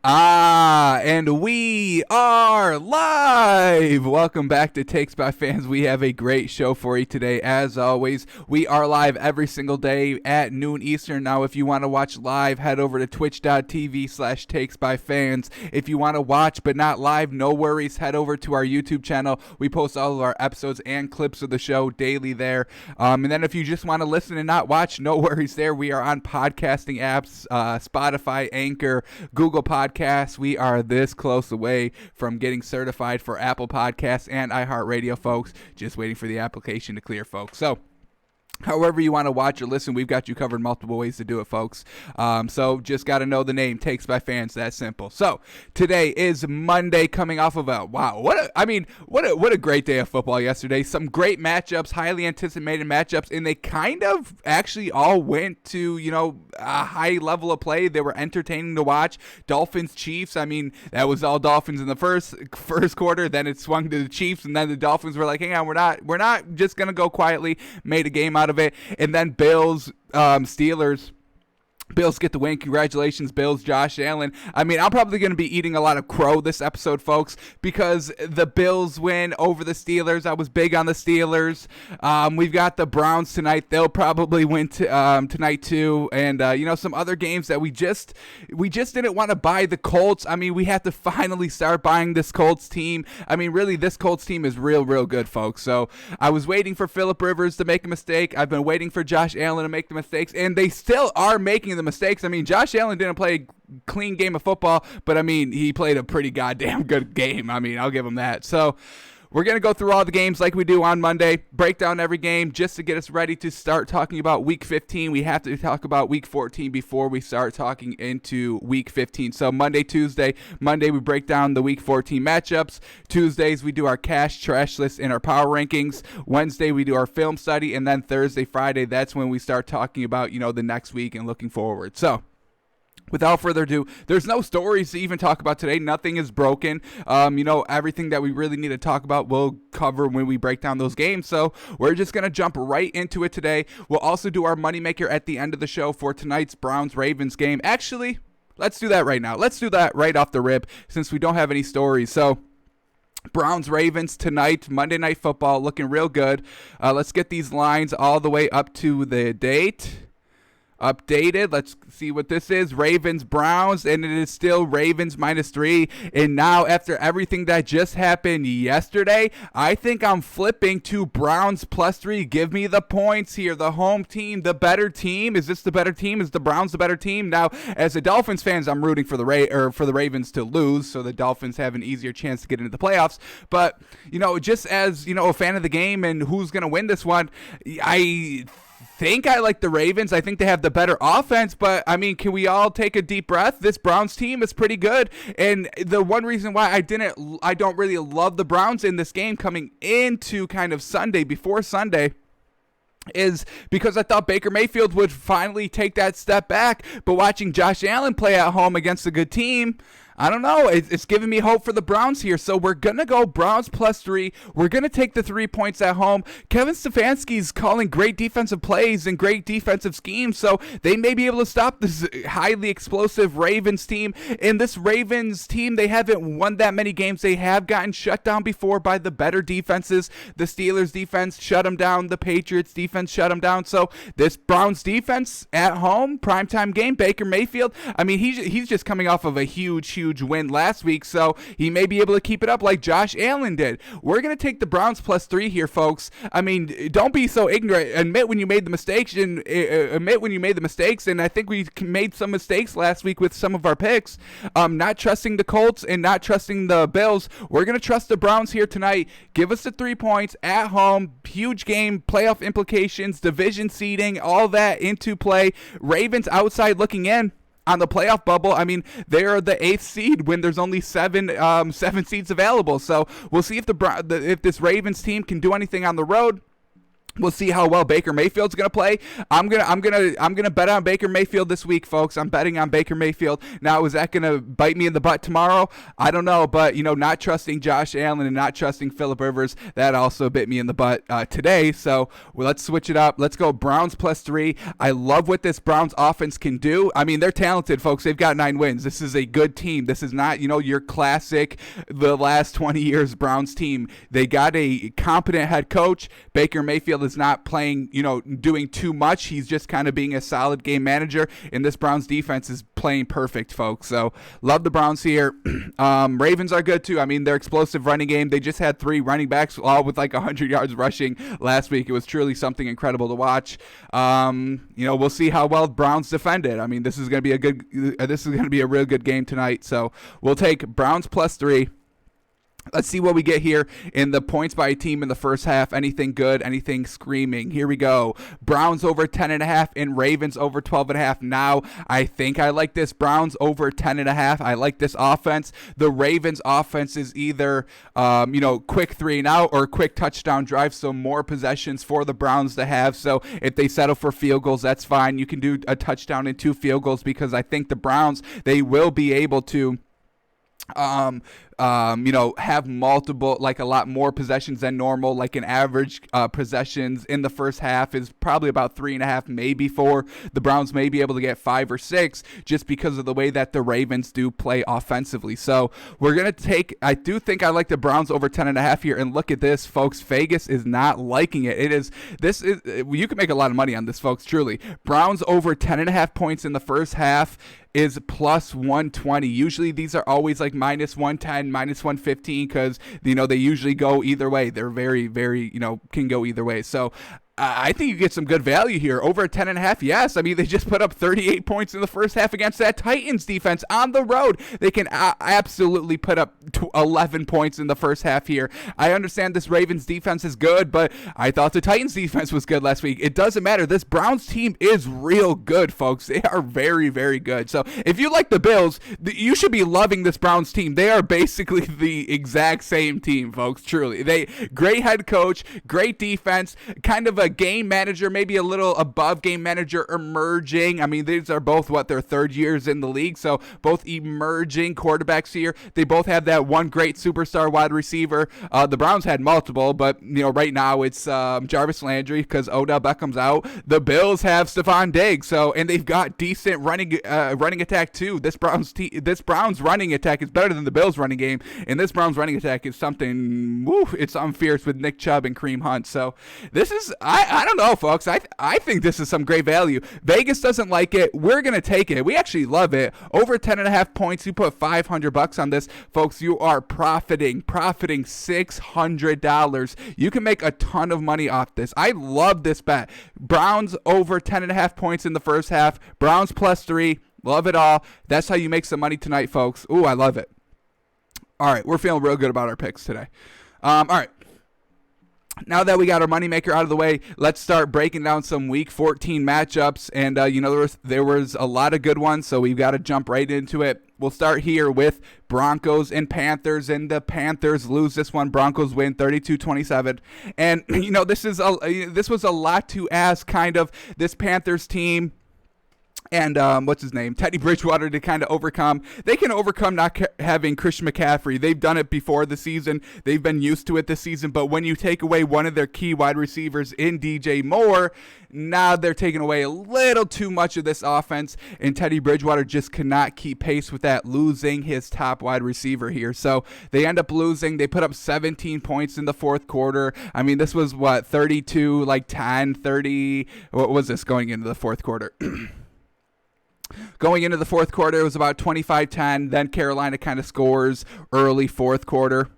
And we are live. Welcome back to Takes by Fans. We have a great show for you today. As always, we are live every single day at noon Eastern. Now, if you want to watch live, head over to twitch.tv/takesbyfans. If you want to watch but not live, no worries. Head over to our YouTube channel. We post all of our episodes and clips of the show daily there. And then if you just want to listen and not watch, no worries there. We are on podcasting apps, Spotify, Anchor, Google Podcasts. We are this close away from getting certified for Apple Podcasts and iHeartRadio, folks. Just waiting for the application to clear, folks. So however you want to watch or listen, we've got you covered multiple ways to do it, folks. So just got to know the name, Takes by Fans, that simple. So today is Monday, coming off of what a great day of football yesterday. Some great matchups, highly anticipated matchups, and they kind of actually all went to, a high level of play. They were entertaining to watch. Dolphins, Chiefs, that was all Dolphins in the first quarter. Then it swung to the Chiefs, and then the Dolphins were like, hang on, we're not just going to go quietly, made a game out of it. And then Bills, Steelers. Bills get the win. Congratulations, Bills, Josh Allen. I'm probably going to be eating a lot of crow this episode, folks, because the Bills win over the Steelers. I was big on the Steelers. We've got the Browns tonight. They'll probably win tonight too. And, some other games that we just didn't want to buy the Colts. We have to finally start buying this Colts team. Really, this Colts team is real, real good, folks. So I was waiting for Phillip Rivers to make a mistake. I've been waiting for Josh Allen to make the mistakes, and they still are making the mistakes. Josh Allen didn't play a clean game of football, but he played a pretty goddamn good game. I'll give him that. So we're going to go through all the games like we do on Monday, break down every game just to get us ready to start talking about Week 15. We have to talk about Week 14 before we start talking into Week 15. So Monday we break down the Week 14 matchups. Tuesdays, we do our cash trash list and our power rankings. Wednesday, we do our film study. And then Thursday, Friday, that's when we start talking about, the next week and looking forward. So without further ado, there's no stories to even talk about today. Nothing is broken. Everything that we really need to talk about we'll cover when we break down those games. So we're just going to jump right into it today. We'll also do our moneymaker at the end of the show for tonight's Browns-Ravens game. Actually, let's do that right now. Let's do that right off the rip since we don't have any stories. So Browns-Ravens tonight, Monday Night Football, looking real good. Let's get these lines all the way up to the date. Updated. Let's see what this is. Ravens, Browns, and it is still Ravens -3. And now, after everything that just happened yesterday, I think I'm flipping to Browns +3. Give me the points here. The home team, the better team. Is this the better team? Is the Browns the better team? Now, as a Dolphins fans, I'm rooting for the Ravens to lose, so the Dolphins have an easier chance to get into the playoffs. But just as a fan of the game and who's gonna win this one, I think I like the Ravens. I think they have the better offense, but can we all take a deep breath? This Browns team is pretty good, and the one reason why I don't really love the Browns in this game coming into kind of before Sunday is because I thought Baker Mayfield would finally take that step back, but watching Josh Allen play at home against a good team, I don't know. It's giving me hope for the Browns here. So we're going to go Browns +3. We're going to take the 3 points at home. Kevin Stefanski's calling great defensive plays and great defensive schemes, so they may be able to stop this highly explosive Ravens team. And this Ravens team, they haven't won that many games. They have gotten shut down before by the better defenses. The Steelers defense shut them down. The Patriots defense shut them down. So this Browns defense at home, primetime game, Baker Mayfield, he's just coming off of a huge win last week, so he may be able to keep it up like Josh Allen did. We're going to take the Browns +3 here, folks. Don't be so ignorant. Admit when you made the mistakes, and I think we made some mistakes last week with some of our picks. Not trusting the Colts and not trusting the Bills. We're going to trust the Browns here tonight. Give us the 3 points at home. Huge game, playoff implications, division seeding, all that into play. Ravens outside looking in on the playoff bubble. They're the 8th seed when there's only seven seats available. So we'll see if this Ravens team can do anything on the road. We'll see how well Baker Mayfield's gonna play. I'm gonna bet on Baker Mayfield this week, folks. I'm betting on Baker Mayfield. Now, is that gonna bite me in the butt tomorrow? I don't know, but not trusting Josh Allen and not trusting Phillip Rivers, that also bit me in the butt today. So let's switch it up. Let's go Browns +3. I love what this Browns offense can do. I mean, they're talented, folks. They've got 9 wins. This is a good team. This is not your classic the last 20 years Browns team. They got a competent head coach. Baker Mayfield is not playing, doing too much. He's just kind of being a solid game manager, and this Browns defense is playing perfect, folks. So love the Browns here. Ravens are good too. I mean, their explosive running game. They just had 3 running backs all with like 100 yards rushing last week. It was truly something incredible to watch. We'll see how well Browns defend it. I mean, this is going to be a real good game tonight. So we'll take Browns +3. Let's see what we get here in the points by team in the first half. Anything good, anything screaming. Here we go. Browns over 10.5 and Ravens over 12.5. Now, I think I like this Browns over 10.5. I like this offense. The Ravens offense is either, quick 3 and out or quick touchdown drive, so more possessions for the Browns to have. So if they settle for field goals, that's fine. You can do a touchdown and 2 field goals because I think the Browns, they will be able to have multiple, like a lot more possessions than normal. Like an average possessions in the first half is probably about 3.5, maybe 4. The Browns may be able to get 5 or 6 just because of the way that the Ravens do play offensively. So we're going to I do think I like the Browns over 10.5 here. And look at this, folks. Vegas is not liking it. You can make a lot of money on this, folks, truly. Browns over 10.5 points in the first half is +120. Usually these are always like -110, -115 because they usually go either way. They're very, very can go either way. So I think you get some good value here. Over 10.5, yes. I mean, they just put up 38 points in the first half against that Titans defense on the road. They can absolutely put up 11 points in the first half here. I understand this Ravens defense is good, but I thought the Titans defense was good last week. It doesn't matter. This Browns team is real good, folks. They are very, very good. So if you like the Bills, you should be loving this Browns team. They are basically the exact same team, folks, truly. Great head coach, great defense, kind of a game manager, maybe a little above game manager emerging. I mean, these are both their 3rd years in the league, so both emerging quarterbacks here. They both have that one great superstar wide receiver. The Browns had multiple, but right now it's Jarvis Landry because Odell Beckham's out. The Bills have Stephon Diggs, and they've got decent running attack too. This Browns running attack is better than the Bills running game, and this Browns running attack is something. It's fierce with Nick Chubb and Kareem Hunt. So this is. I don't know, folks. I think this is some great value. Vegas doesn't like it. We're going to take it. We actually love it. Over 10.5 points. You put $500 on this, folks. You are profiting $600. You can make a ton of money off this. I love this bet. Browns over 10.5 points in the first half. Browns +3. Love it all. That's how you make some money tonight, folks. Ooh, I love it. All right. We're feeling real good about our picks today. All right. Now that we got our moneymaker out of the way, let's start breaking down some Week 14 matchups. And, there was a lot of good ones, so we've got to jump right into it. We'll start here with Broncos and Panthers, and the Panthers lose this one. Broncos win 32-27. And, this was a lot to ask, kind of, this Panthers team. And Teddy Bridgewater to kind of overcome. They can overcome not having Christian McCaffrey. They've done it before the season. They've been used to it this season. But when you take away one of their key wide receivers in DJ Moore, now they're taking away a little too much of this offense. And Teddy Bridgewater just cannot keep pace with that, losing his top wide receiver here. So they end up losing. They put up 17 points in the fourth quarter. I mean, this was 32, 10, 30. What was this going into the fourth quarter? Going into the fourth quarter, it was about 25-10. Then Carolina kind of scores early fourth quarter.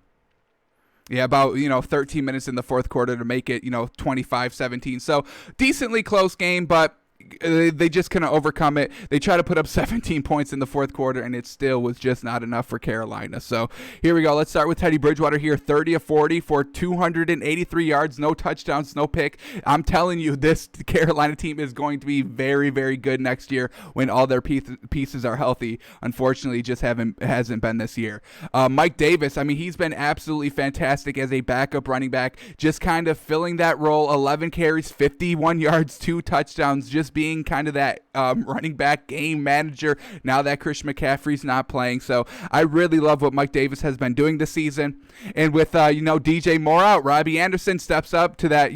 Yeah, about 13 minutes in the fourth quarter to make it 25-17. So decently close game, but they just couldn't overcome it. They tried to put up 17 points in the fourth quarter, and it still was just not enough for Carolina. So here we go. Let's start with Teddy Bridgewater here, 30 of 40 for 283 yards, no touchdowns, no pick. I'm telling you, this Carolina team is going to be very, very good next year when all their pieces are healthy. Unfortunately, just hasn't been this year. Mike Davis, I mean, he's been absolutely fantastic as a backup running back, just kind of filling that role. 11 carries, 51 yards, 2 touchdowns, just being kind of that running back game manager now that Christian McCaffrey's not playing. So I really love what Mike Davis has been doing this season. And with, DJ Moore out, Robbie Anderson steps up to that,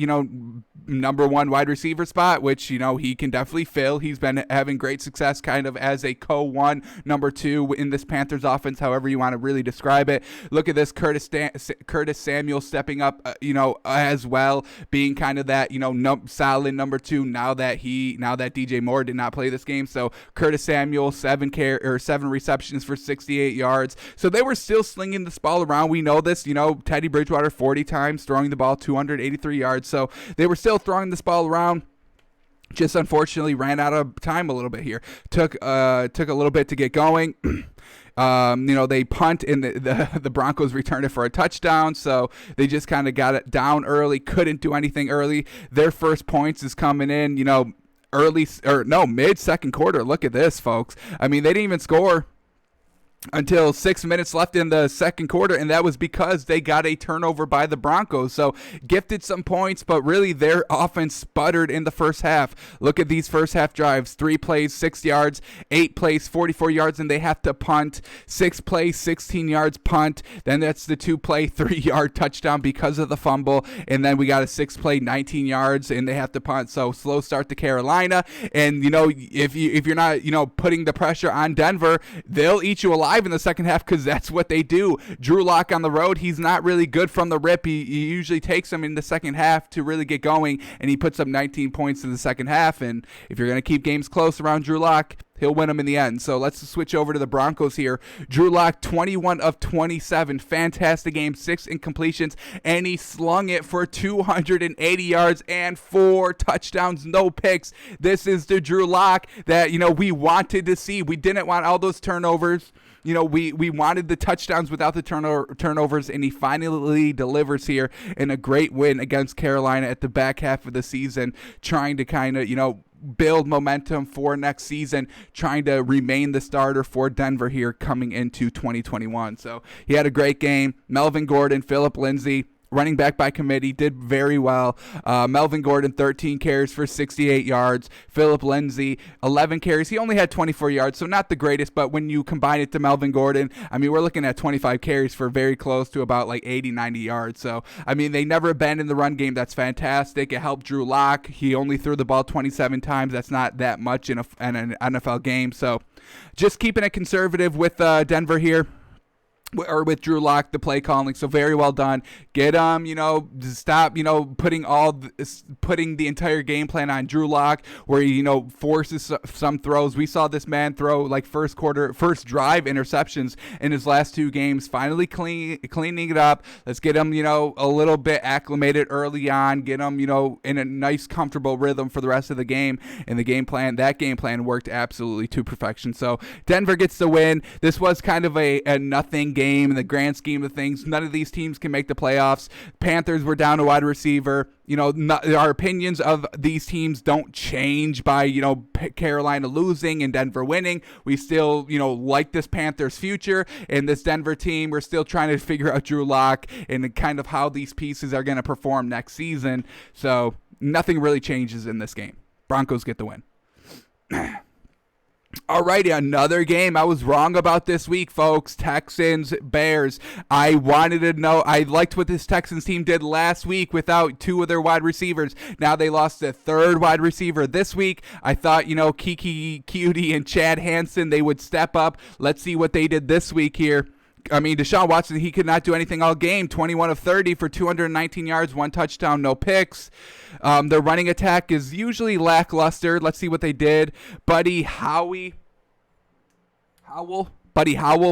number one wide receiver spot, which, he can definitely fill. He's been having great success kind of as a co-1, number 2 in this Panthers offense, however you want to really describe it. Look at this Curtis Samuel stepping up, as well, being kind of that, solid number 2 now that DJ Moore did not play this game. So Curtis Samuel, 7 receptions for 68 yards. So they were still slinging this ball around. We know this, Teddy Bridgewater 40 times throwing the ball, 283 yards. So they were still throwing this ball around. Just unfortunately ran out of time a little bit here. Took a little bit to get going. They punt and the Broncos returned it for a touchdown. So they just kind of got it down early. Couldn't do anything early. Their first points is coming in, mid second quarter. Look at this, folks. I mean, they didn't even score until 6 minutes left in the second quarter, and that was because they got a turnover by the Broncos. So gifted some points, but really their offense sputtered in the first half. Look at these first half drives: 3 plays, 6 yards, 8 plays, 44 yards, and they have to punt. 6 plays, 16 yards, punt. Then that's the 2-play, 3-yard touchdown because of the fumble, and then we got a 6-play, 19 yards, and they have to punt. So slow start to Carolina, and if you're not putting the pressure on Denver, they'll eat you alive in the second half, because that's what they do. Drew Lock on the road, he's not really good from the rip. He usually takes them in the second half to really get going, and he puts up 19 points in the second half. And if you're going to keep games close around Drew Lock, he'll win them in the end. So let's switch over to the Broncos here. Drew Lock, 21 of 27. Fantastic game, 6 incompletions, and he slung it for 280 yards and 4 touchdowns, no picks. This is the Drew Lock that, we wanted to see. We didn't want all those turnovers. We wanted the touchdowns without the turnovers, and he finally delivers here in a great win against Carolina at the back half of the season, trying to kind of, build momentum for next season, trying to remain the starter for Denver here coming into 2021. So he had a great game. Melvin Gordon, Phillip Lindsay, running back by committee, did very well. Melvin Gordon, 13 carries for 68 yards. Phillip Lindsay, 11 carries. He only had 24 yards, so not the greatest, but when you combine it to Melvin Gordon, I mean, we're looking at 25 carries for very close to about like 80, 90 yards. So, I mean, they never abandoned the run game. That's fantastic. It helped Drew Lock. He only threw the ball 27 times. That's not that much in an NFL game. So, just keeping it conservative with Denver here. Or with Drew Lock, the play calling. So very well done. Get stop, putting the entire game plan on Drew Lock, where he, forces some throws. We saw this man throw like first drive interceptions in his last 2 games. Finally cleaning it up. Let's get him, a little bit acclimated early on. Get him, in a nice, comfortable rhythm for the rest of the game. And that game plan worked absolutely to perfection. So Denver gets the win. This was kind of a nothing game in the grand scheme of things. None of these teams can make the playoffs. Panthers were down a wide receiver. Our opinions of these teams don't change by, Carolina losing and Denver winning. We still, like this Panthers future, and this Denver team, we're still trying to figure out Drew Lock and kind of how these pieces are going to perform next season. So nothing really changes in this game. Broncos get the win. Alrighty, another game I was wrong about this week, folks. Texans, Bears. I wanted to know. I liked what this Texans team did last week without 2 of their wide receivers. Now they lost a 3rd wide receiver this week. I thought, Kiki Cutie and Chad Hansen, they would step up. Let's see what they did this week here. I mean, Deshaun Watson, he could not do anything all game. 21 of 30 for 219 yards, 1 touchdown, no picks. Their running attack is usually lackluster. Let's see what they did. Buddy Howell,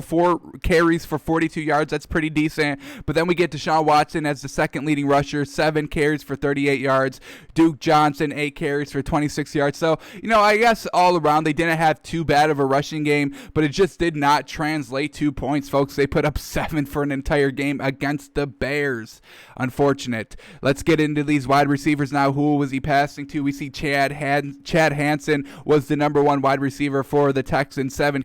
4 carries for 42 yards. That's pretty decent. But then we get Deshaun Watson as the second leading rusher, 7 carries for 38 yards. Duke Johnson, 8 carries for 26 yards. So, I guess all around they didn't have too bad of a rushing game, but it just did not translate to points, folks. They put up 7 for an entire game against the Bears. Unfortunate. Let's get into these wide receivers now. Who was he passing to? We see Chad Hansen was the number 1 wide receiver for the Texans, 7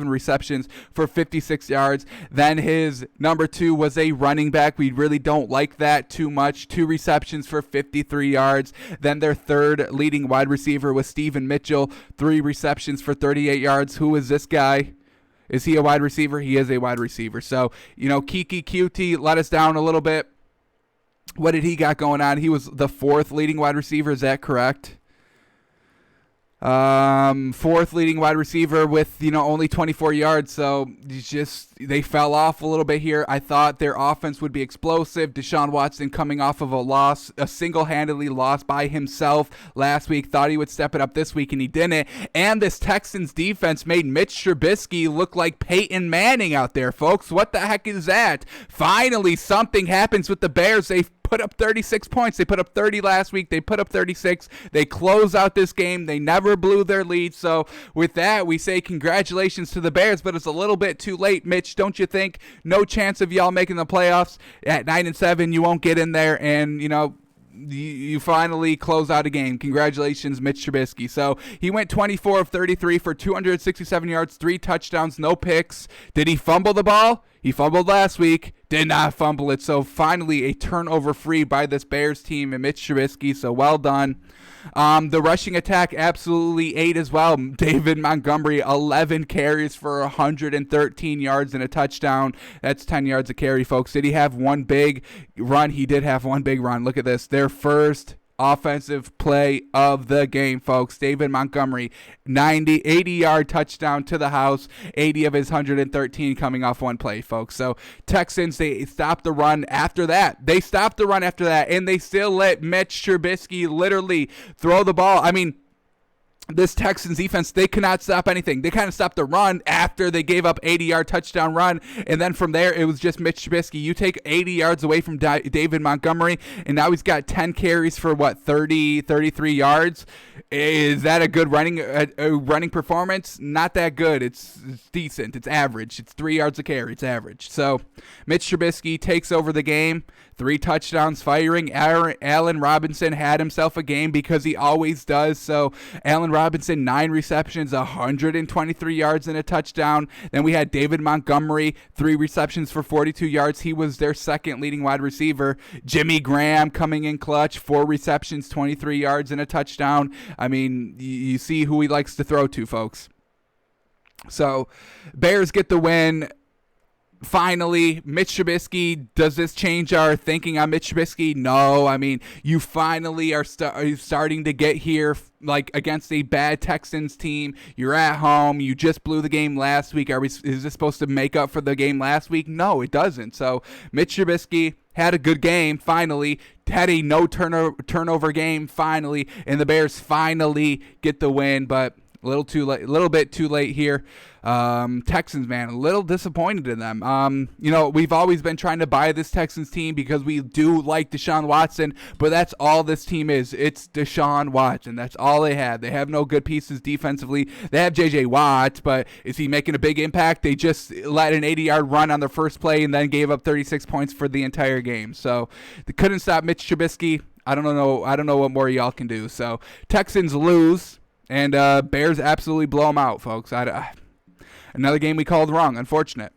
receptions for 56 yards. Then his number 2 was a running back. We really don't like that too much. 2 receptions for 53 yards. Then their third leading wide receiver was Steven Mitchell, 3 receptions for 38 yards. Who is this guy? Is he a wide receiver? He is a wide receiver. So, Keke Coutee let us down a little bit. What did he got going on? He was the 4th leading wide receiver. Is that correct? 4th leading wide receiver with, only 24 yards. So they fell off a little bit here. I thought their offense would be explosive. Deshaun Watson coming off of a single-handedly loss by himself last week. Thought he would step it up this week, and he didn't. And this Texans defense made Mitch Trubisky look like Peyton Manning out there, folks. What the heck is that? Finally, something happens with the Bears. They put up 36 points. They put up 30 last week. They put up 36. They close out this game. They never blew their lead. So with that, we say congratulations to the Bears, but it's a little bit too late, Mitch, don't you think? No chance of y'all making the playoffs. At 9-7, you won't get in there, and you finally close out a game. Congratulations, Mitch Trubisky. So he went 24 of 33 for 267 yards, 3 touchdowns, no picks. Did he fumble the ball? He fumbled last week, did not fumble it. So finally a turnover free by this Bears team and Mitch Trubisky. So well done. The rushing attack absolutely ate as well. David Montgomery, 11 carries for 113 yards and a touchdown. That's 10 yards a carry, folks. Did he have one big run? He did have one big run. Look at this. Their first offensive play of the game, folks. David Montgomery, 80-yard touchdown to the house, 80 of his 113 coming off one play, folks. So Texans, they stopped the run after that. And they still let Mitch Trubisky literally throw the ball. I mean, this Texans defense, they could not stop anything. They kind of stopped the run after they gave up 80-yard touchdown run, and then from there, it was just Mitch Trubisky. You take 80 yards away from David Montgomery, and now he's got 10 carries for, 33 yards? Is that a good running performance? Not that good. It's decent. It's average. It's 3 yards a carry. It's average. So Mitch Trubisky takes over the game. 3 touchdowns firing. Allen Robinson had himself a game because he always does. So Allen Robinson, 9 receptions, 123 yards and a touchdown. Then we had David Montgomery, 3 receptions for 42 yards. He was their second leading wide receiver. Jimmy Graham coming in clutch, 4 receptions, 23 yards and a touchdown. I mean, you see who he likes to throw to, folks. So Bears get the win. Finally, Mitch Trubisky, does this change our thinking on Mitch Trubisky? No. I mean, you finally are starting to get here, like, against a bad Texans team. You're at home. You just blew the game last week. Is this supposed to make up for the game last week? No, it doesn't. So Mitch Trubisky had a good game, finally. Had a no turnover game, finally. And the Bears finally get the win, but a little bit too late here. Texans, man, a little disappointed in them. We've always been trying to buy this Texans team because we do like Deshaun Watson, but that's all this team is. It's Deshaun Watson. That's all they have. They have no good pieces defensively. They have J.J. Watt, but is he making a big impact? They just let an 80-yard run on their first play and then gave up 36 points for the entire game. So they couldn't stop Mitch Trubisky. I don't know what more y'all can do. So Texans lose. And Bears absolutely blow them out, folks. Another game we called wrong. Unfortunate.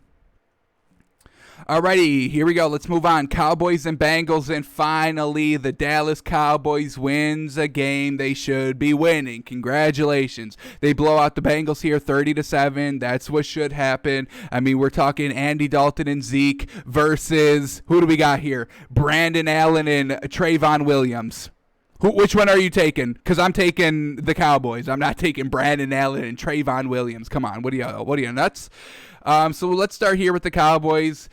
Alrighty, here we go. Let's move on. Cowboys and Bengals, and finally the Dallas Cowboys wins a game they should be winning. Congratulations. They blow out the Bengals here 30-7. That's what should happen. I mean, we're talking Andy Dalton and Zeke versus, who do we got here? Brandon Allen and Trayvon Williams. Which one are you taking? Because I'm taking the Cowboys. I'm not taking Brandon Allen and Trayvon Williams. Come on, what are you nuts? So let's start here with the Cowboys.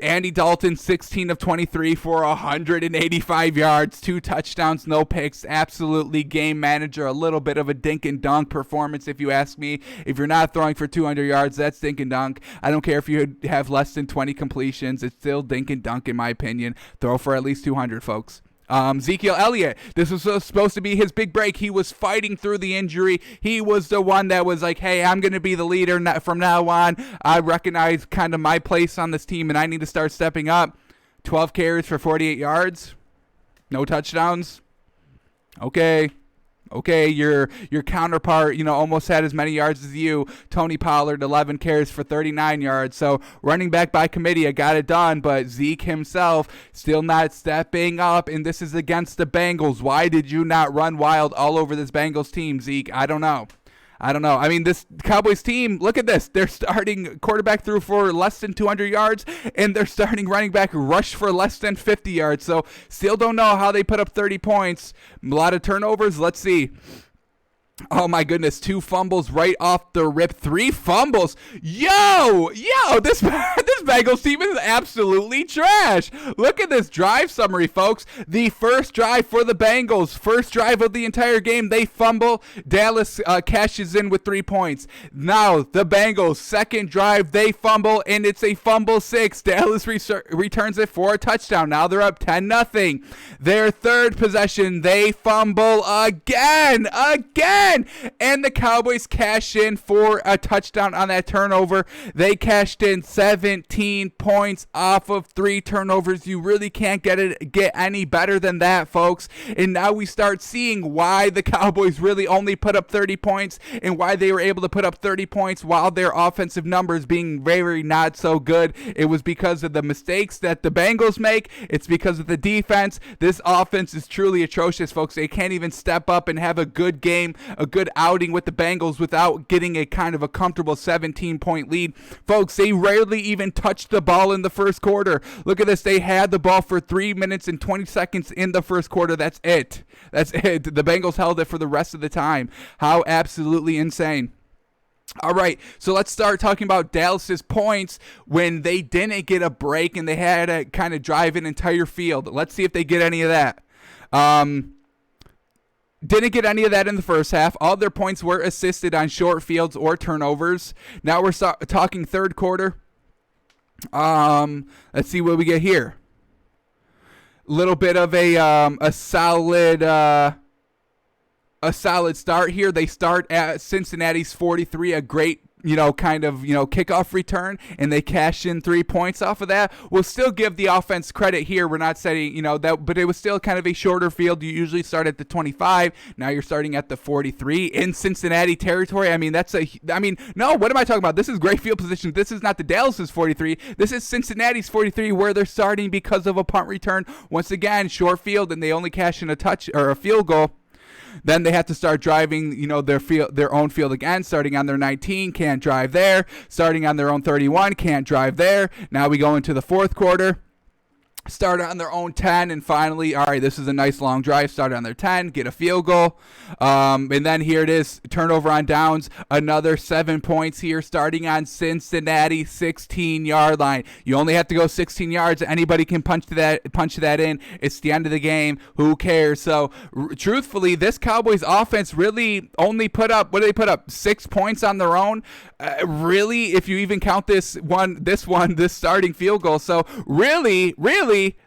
Andy Dalton, 16 of 23 for 185 yards, 2 touchdowns, no picks. Absolutely game manager. A little bit of a dink and dunk performance, if you ask me. If you're not throwing for 200 yards, that's dink and dunk. I don't care if you have less than 20 completions. It's still dink and dunk, in my opinion. Throw for at least 200, folks. Ezekiel Elliott, this was supposed to be his big break. He was fighting through the injury. He was the one that was like, hey, I'm going to be the leader from now on. I recognize kind of my place on this team, and I need to start stepping up. 12 carries for 48 yards. No touchdowns. Okay, your counterpart, almost had as many yards as you. Tony Pollard, 11 carries for 39 yards. So running back by committee, I got it done. But Zeke himself still not stepping up, and this is against the Bengals. Why did you not run wild all over this Bengals team, Zeke? I don't know. I mean, this Cowboys team, look at this. They're starting quarterback threw for less than 200 yards, and they're starting running back rush for less than 50 yards. So still don't know how they put up 30 points. A lot of turnovers. Let's see. Oh, my goodness. 2 fumbles right off the rip. 3 fumbles. Yo, this Bengals team is absolutely trash. Look at this drive summary, folks. The first drive for the Bengals, first drive of the entire game, they fumble. Dallas cashes in with 3 points. Now, the Bengals, second drive, they fumble, and it's a fumble 6. Dallas returns it for a touchdown. Now they're up 10-0. Their third possession, they fumble again. And the Cowboys cash in for a touchdown on that turnover. They cashed in 17 points off of 3 turnovers. You really can't get any better than that, folks. And now we start seeing why the Cowboys really only put up 30 points and why they were able to put up 30 points while their offensive numbers being very not so good. It was because of the mistakes that the Bengals make. It's because of the defense. This offense is truly atrocious, folks. They can't even step up and have a good game, a good outing with the Bengals without getting a kind of a comfortable 17-point lead. Folks, they rarely even touched the ball in the first quarter. Look at this. They had the ball for 3 minutes and 20 seconds in the first quarter. That's it. The Bengals held it for the rest of the time. How absolutely insane. All right, so let's start talking about Dallas's points when they didn't get a break and they had to kind of drive an entire field. Let's see if they get any of that. Didn't get any of that in the first half. All their points were assisted on short fields or turnovers. Now we're talking third quarter. Let's see what we get here. Little bit of a solid start here. They start at Cincinnati's 43, a great kickoff return, and they cash in 3 points off of that. We'll still give the offense credit here. We're not saying, that, but it was still kind of a shorter field. You usually start at the 25. Now you're starting at the 43 in Cincinnati territory. What am I talking about? This is great field position. This is not the Dallas's 43. This is Cincinnati's 43 where they're starting because of a punt return. Once again, short field, and they only cash in a touch or a field goal. Then they have to start driving, their own field again, starting on their 19, can't drive there. Starting on their own 31, can't drive there. Now we go into the fourth quarter. Start on their own 10, and finally, all right, this is a nice long drive. Start on their 10, get a field goal. And then here it is, turnover on downs, another 7 points here, starting on Cincinnati 16-yard line. You only have to go 16 yards. Anybody can punch that in. It's the end of the game. Who cares? So, truthfully, this Cowboys offense really only put up, 6 points on their own. Really, if you even count this starting field goal. So, really,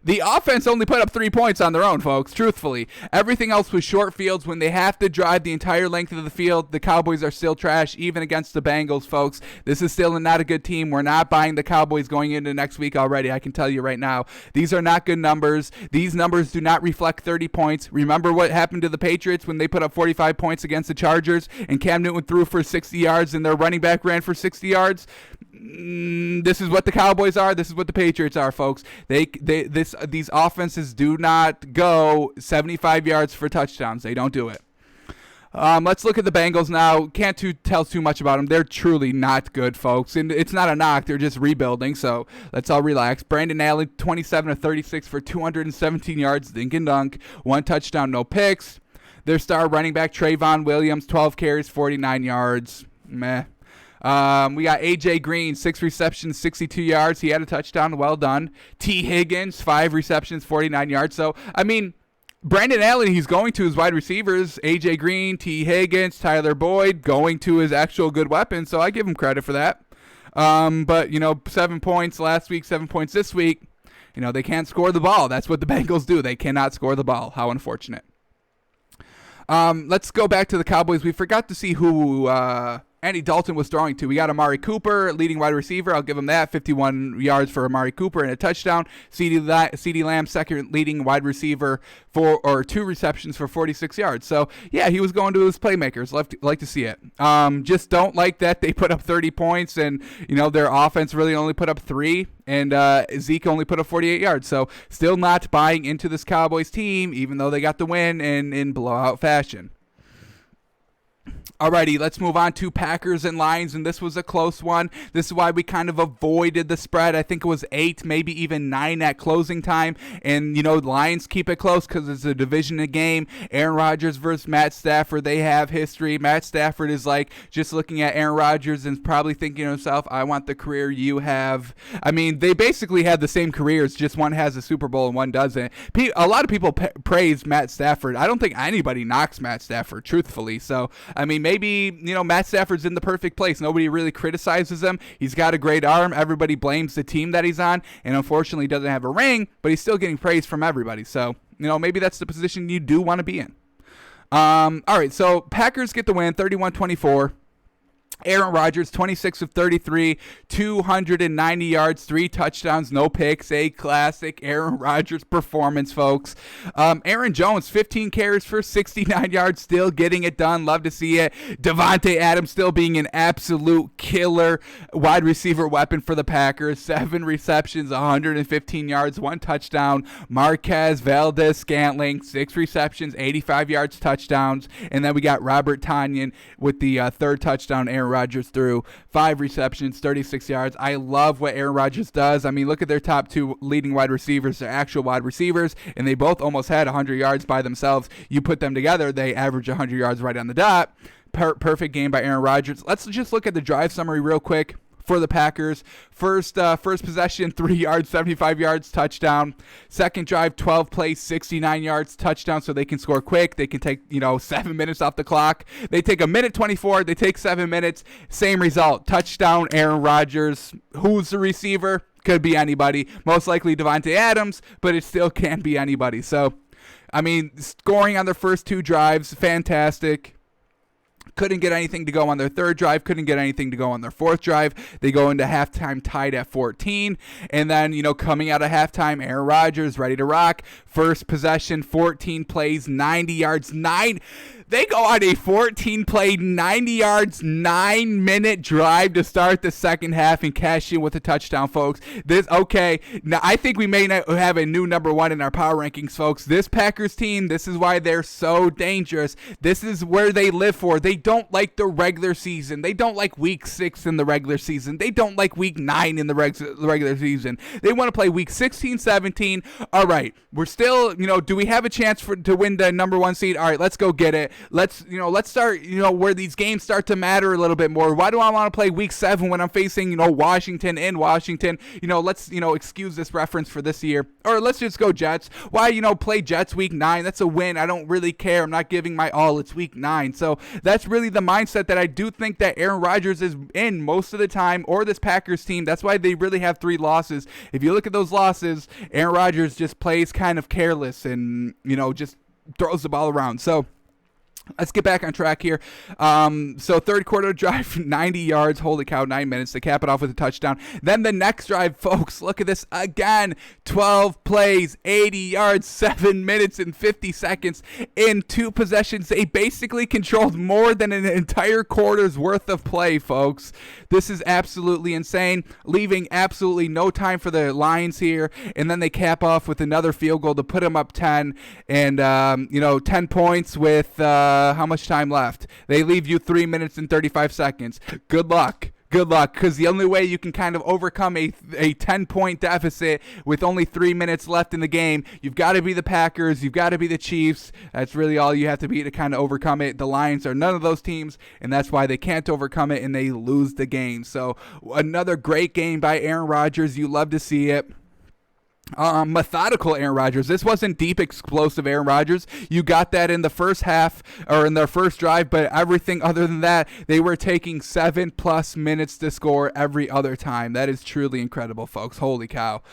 the offense only put up 3 points on their own, folks, truthfully. Everything else was short fields. When they have to drive the entire length of the field, the Cowboys are still trash, even against the Bengals, folks. This is still not a good team. We're not buying the Cowboys going into next week already, I can tell you right now. These are not good numbers. These numbers do not reflect 30 points. Remember what happened to the Patriots when they put up 45 points against the Chargers, and Cam Newton threw for 60 yards, and their running back ran for 60 yards? This is what the Cowboys are. This is what the Patriots are, folks. These offenses do not go 75 yards for touchdowns. They don't do it. Let's look at the Bengals now. Can't tell too much about them. They're truly not good, folks. And it's not a knock. They're just rebuilding, so let's all relax. Brandon Allen, 27 of 36 for 217 yards, dink and dunk. 1 touchdown, no picks. Their star running back, Trayvon Williams, 12 carries, 49 yards. Meh. We got A.J. Green, 6 receptions, 62 yards. He had a touchdown. Well done. T. Higgins, 5 receptions, 49 yards. So, I mean, Brandon Allen, he's going to his wide receivers. A.J. Green, T. Higgins, Tyler Boyd, going to his actual good weapons. So I give him credit for that. But, 7 points last week, 7 points this week. They can't score the ball. That's what the Bengals do. They cannot score the ball. How unfortunate. Let's go back to the Cowboys. We forgot to see who Andy Dalton was throwing to. We got Amari Cooper, leading wide receiver. I'll give him that. 51 yards for Amari Cooper and a touchdown. CeeDee Lamb, second leading wide receiver, 2 receptions for 46 yards. So, yeah, he was going to his playmakers. Like to see it. Just don't like that they put up 30 points and, their offense really only put up 3. And Zeke only put up 48 yards. So, still not buying into this Cowboys team, even though they got the win in blowout fashion. Alrighty, let's move on to Packers and Lions, and this was a close one. This is why we kind of avoided the spread. I think it was 8, maybe even 9 at closing time. And, the Lions keep it close because it's a division game. Aaron Rodgers versus Matt Stafford, they have history. Matt Stafford is like just looking at Aaron Rodgers and probably thinking to himself, I want the career you have. I mean, they basically have the same careers, just one has a Super Bowl and one doesn't. A lot of people praise Matt Stafford. I don't think anybody knocks Matt Stafford, truthfully. So, I mean, maybe, Matt Stafford's in the perfect place. Nobody really criticizes him. He's got a great arm. Everybody blames the team that he's on, and unfortunately doesn't have a ring, but he's still getting praise from everybody. So, maybe that's the position you do want to be in. All right, so Packers get the win, 31-24. Aaron Rodgers, 26 of 33, 290 yards, 3 touchdowns, no picks. A classic Aaron Rodgers performance, folks. Aaron Jones, 15 carries for 69 yards, still getting it done. Love to see it. Davante Adams still being an absolute killer wide receiver weapon for the Packers. 7 receptions, 115 yards, 1 touchdown. Marquez Valdes-Scantling, 6 receptions, 85 yards, touchdowns. And then we got Robert Tonyan with the 3rd touchdown. Aaron Rodgers threw 5 receptions, 36 yards. I love what Aaron Rodgers does. I mean, look at their top 2 leading wide receivers, their actual wide receivers, and they both almost had 100 yards by themselves. You put them together, they average 100 yards right on the dot. Perfect game by Aaron Rodgers. Let's just look at the drive summary real quick for the Packers. First possession, 3 yards, 75 yards, touchdown. Second drive, 12 plays, 69 yards, touchdown, so they can score quick. They can take, 7 minutes off the clock. They take a minute 24. They take 7 minutes. Same result. Touchdown, Aaron Rodgers. Who's the receiver? Could be anybody. Most likely Davante Adams, but it still can be anybody. So, I mean, scoring on their first 2 drives, fantastic. Couldn't get anything to go on their 3rd drive. Couldn't get anything to go on their 4th drive. They go into halftime tied at 14. And then, coming out of halftime, Aaron Rodgers ready to rock. First possession, 14 plays, 90 yards, 9. They go on a 14-play, 90 yards, 9-minute drive to start the second half and cash in with a touchdown, folks. Now I think we may have a new number 1 in our power rankings, folks. This Packers team, this is why they're so dangerous. This is where they live for. They don't like the regular season. They don't like week 6 in the regular season. They don't like week 9 in the regular season. They want to play week 16, 17. All right, we're still, do we have a chance to win the number 1 seed? All right, let's go get it. Let's start, where these games start to matter a little bit more. Why do I want to play week 7 when I'm facing, Washington in Washington? Let's, excuse this reference for this year. Or let's just go Jets. Why, play Jets week 9? That's a win. I don't really care. I'm not giving my all. It's week 9. So that's really the mindset that I do think that Aaron Rodgers is in most of the time, or this Packers team. That's why they really have 3 losses. If you look at those losses, Aaron Rodgers just plays kind of careless and, just throws the ball around. So let's get back on track here. So 3rd quarter drive, 90 yards. Holy cow, 9 minutes to cap it off with a touchdown. Then the next drive, folks, look at this again. 12 plays, 80 yards, 7 minutes and 50 seconds. In 2 possessions, they basically controlled more than an entire quarter's worth of play, folks. This is absolutely insane, leaving absolutely no time for the Lions here. And then they cap off with another field goal to put them up 10. And, 10 points with how much time left? They leave you 3 minutes and 35 seconds. Good luck. good luck, because the only way you can kind of overcome a 10-point deficit with only 3 minutes left in the game, you've got to be the Packers, you've got to be the Chiefs. That's really all you have to be to kind of overcome it. The Lions are none of those teams, and that's why they can't overcome it, and they lose the game. So another great game by Aaron Rodgers. You love to see it. Methodical Aaron Rodgers. This wasn't deep, explosive Aaron Rodgers. You got that in the first half or in their first drive, but everything other than that, they were taking 7+ minutes to score every other time. That is truly incredible, folks. Holy cow.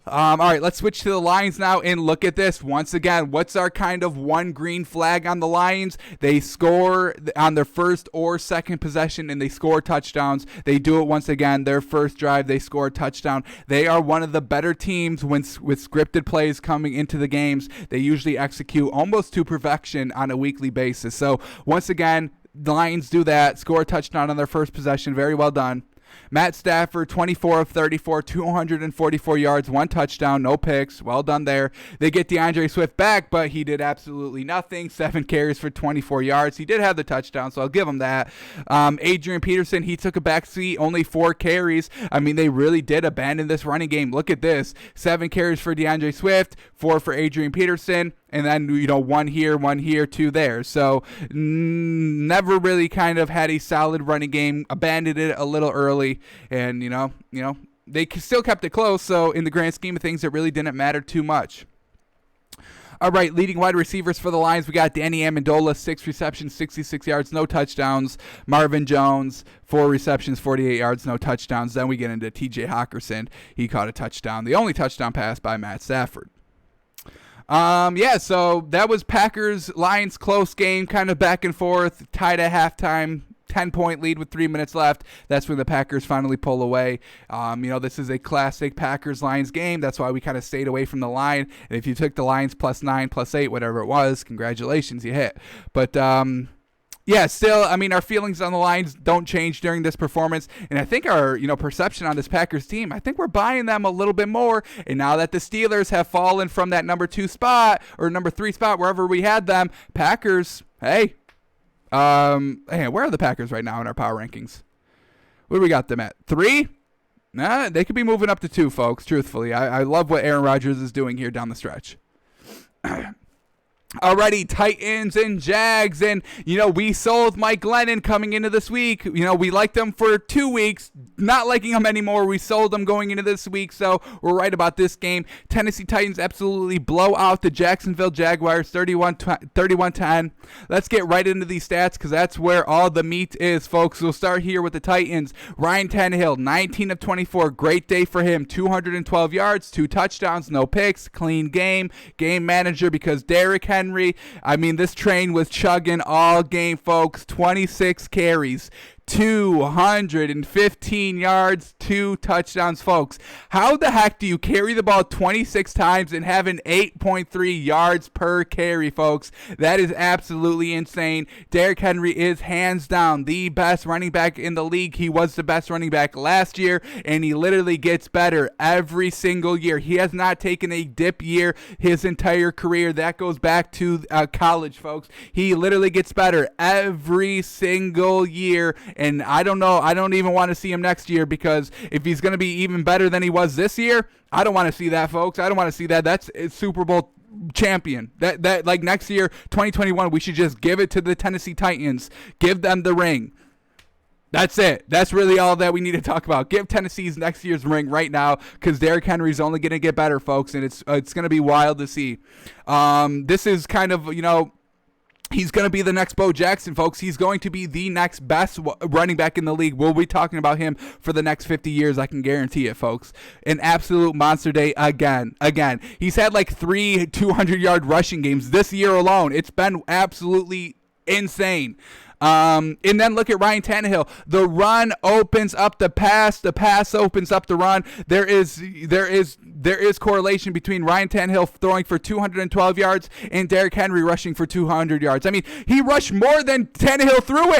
All right, let's switch to the Lions now and look at this. Once again, what's our kind of one green flag on the Lions? They score on their first or second possession, and they score touchdowns. They do it once again. Their first drive, they score a touchdown. They are one of the better teams with scripted plays coming into the games. They usually execute almost to perfection on a weekly basis. So once again, the Lions do that, score a touchdown on their first possession. Very well done. Matt Stafford, 24 of 34, 244 yards, 1 touchdown, no picks. Well done there. They get DeAndre Swift back, but he did absolutely nothing. 7 carries for 24 yards. He did have the touchdown, so I'll give him that. Adrian Peterson, he took a back seat, only 4 carries. I mean, they really did abandon this running game. Look at this. 7 carries for DeAndre Swift, 4 for Adrian Peterson. And then, 1 here, 2 there. So never really kind of had a solid running game. Abandoned it a little early. And, they still kept it close. So in the grand scheme of things, it really didn't matter too much. All right, leading wide receivers for the Lions, we got Danny Amendola, 6 receptions, 66 yards, no touchdowns. Marvin Jones, 4 receptions, 48 yards, no touchdowns. Then we get into TJ Hockenson. He caught a touchdown. The only touchdown pass by Matt Stafford. So that was Packers-Lions close game, kind of back and forth, tied at halftime, 10-point lead with 3 minutes left. That's when the Packers finally pull away. This is a classic Packers-Lions game. That's why we kind of stayed away from the line. And if you took the Lions +9, +8, whatever it was, congratulations, you hit. But, still, our feelings on the Lions don't change during this performance. And I think our, perception on this Packers team, I think we're buying them a litare bit more. And now that the Steelers have fallen from that number 2 spot or number 3 spot, wherever we had them, Packers, hey, where are the Packers right now in our power rankings? Where do we got them at? 3? Nah, they could be moving up to 2, folks, truthfully. I love what Aaron Rodgers is doing here down the stretch. Alrighty, Titans and Jags, and we sold Mike Glennon coming into this week. We liked him for 2 weeks, not liking him anymore. We sold him going into this week, so we're right about this game. Tennessee Titans absolutely blow out the Jacksonville Jaguars, 31-10. Let's get right into these stats because that's where all the meat is, folks. We'll start here with the Titans. Ryan Tannehill, 19 of 24, great day for him. 212 yards, 2 touchdowns, no picks, clean game. Game manager because Derrick Henry, this train was chugging all game, folks. 26 carries, 215 yards, 2 touchdowns, folks. How the heck do you carry the ball 26 times and have an 8.3 yards per carry, folks? That is absolutely insane. Derrick Henry is hands down the best running back in the league. He was the best running back last year, and he literally gets better every single year. He has not taken a dip year his entire career. That goes back to college, folks. He literally gets better every single year. And I don't know. I don't even want to see him next year because if he's going to be even better than he was this year, I don't want to see that, folks. I don't want to see that. That's a Super Bowl champion. That like next year, 2021, we should just give it to the Tennessee Titans. Give them the ring. That's it. That's really all that we need to talk about. Give Tennessee's next year's ring right now because Derrick Henry's only going to get better, folks, and it's going to be wild to see. This is kind of, he's going to be the next Bo Jackson, folks. He's going to be the next best running back in the league. We'll be talking about him for the next 50 years. I can guarantee it, folks. An absolute monster day again. He's had like 3 200-yard rushing games this year alone. It's been absolutely insane. And then look at Ryan Tannehill. The run opens up the pass. The pass opens up the run. There is correlation between Ryan Tannehill throwing for 212 yards and Derrick Henry rushing for 200 yards. He rushed more than Tannehill threw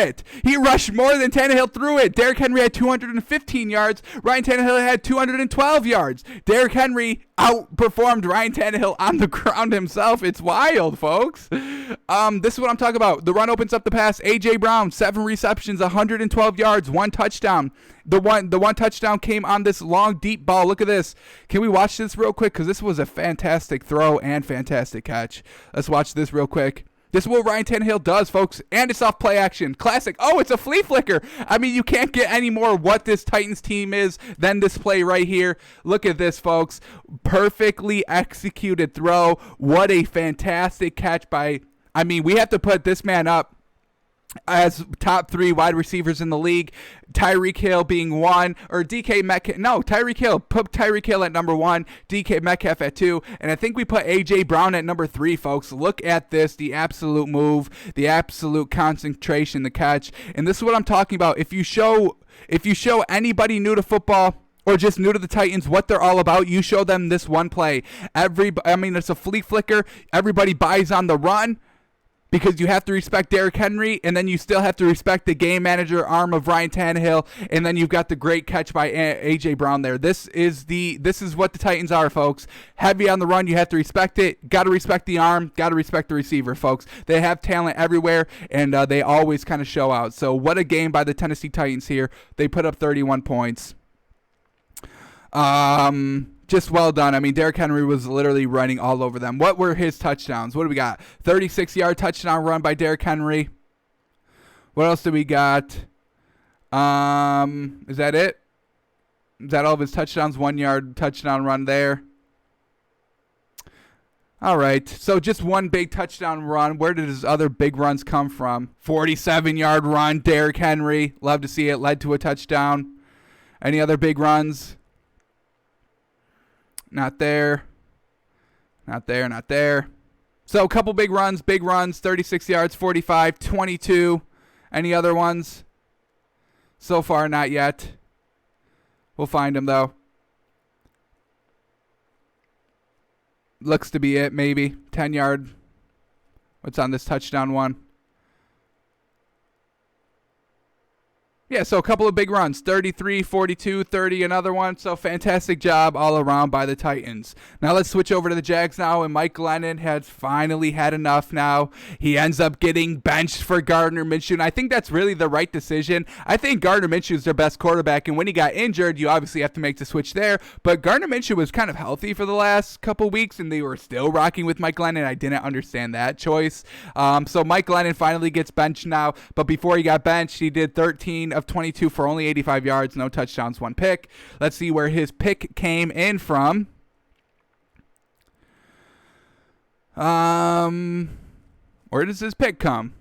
it. Derrick Henry had 215 yards. Ryan Tannehill had 212 yards. Derrick Henry outperformed Ryan Tannehill on the ground himself. It's wild, folks. This is what I'm talking about. The run opens up the pass. A.J. Brown, 7 receptions, 112 yards, 1 touchdown. The one touchdown came on this long, deep ball. Look at this. Can we watch this real quick? Because this was a fantastic throw and fantastic catch. Let's watch this real quick. This is what Ryan Tannehill does, folks. And it's off play action. Classic. Oh, it's a flea flicker. I mean, you can't get any more what this Titans team is than this play right here. Look at this, folks. Perfectly executed throw. What a fantastic catch by, I mean, we have to put this man up as top 3 wide receivers in the league. Tyreek Hill being 1, or DK Metcalf. No, Tyreek Hill. Put Tyreek Hill at number 1, DK Metcalf at 2, and I think we put A.J. Brown at number 3, folks. Look at this, the absolute move, the absolute concentration, the catch, and this is what I'm talking about. If you show anybody new to football or just new to the Titans what they're all about, you show them this one play. It's a flea flicker. Everybody buys on the run, because you have to respect Derrick Henry, and then you still have to respect the game manager arm of Ryan Tannehill, and then you've got the great catch by A.J. Brown there. This is what the Titans are, folks. Heavy on the run, you have to respect it. Got to respect the arm. Got to respect the receiver, folks. They have talent everywhere, and they always kind of show out. So what a game by the Tennessee Titans here. They put up 31 points. Just well done. I mean, Derrick Henry was literally running all over them. What were his touchdowns? What do we got? 36-yard touchdown run by Derrick Henry. What else do we got? Is that it? Is that all of his touchdowns? 1-yard touchdown run there. All right. So just one big touchdown run. Where did his other big runs come from? 47-yard run, Derrick Henry. Love to see it. Led to a touchdown. Any other big runs? Not there. Not there, not there. So a couple big runs, 36 yards, 45, 22. Any other ones? So far, not yet. We'll find them, though. Looks to be it, maybe. 10-yard. What's on this touchdown one? Yeah, so a couple of big runs, 33, 42, 30, another one. So fantastic job all around by the Titans. Now let's switch over to the Jags now, and Mike Glennon has finally had enough now. He ends up getting benched for Gardner Minshew, and I think that's really the right decision. I think Gardner Minshew is their best quarterback, and when he got injured, you obviously have to make the switch there. But Gardner Minshew was kind of healthy for the last couple weeks, and they were still rocking with Mike Glennon. I didn't understand that choice. So Mike Glennon finally gets benched now, but before he got benched, he did 13 of 22 for only 85 yards, no touchdowns, 1 pick. Let's see where his pick came in from. Where does his pick come?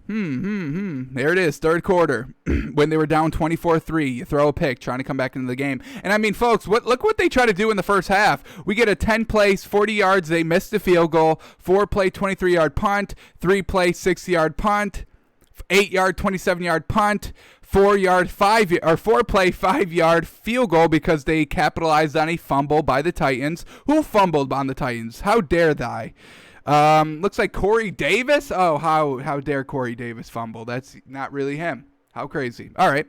There it is, third quarter. When they were down 24-3, you throw a pick, trying to come back into the game. And I mean, folks, look what they try to do in the first half. We get a 10-play, 40 yards. They missed the field goal. 4-play, 23-yard punt. 3-play, 60-yard punt. 8-yard, 27-yard punt. 4-play, 5-yard field goal because they capitalized on a fumble by the Titans. Who fumbled on the Titans? How dare they? Looks like Corey Davis. Oh, how dare Corey Davis fumble? That's not really him. How crazy. All right.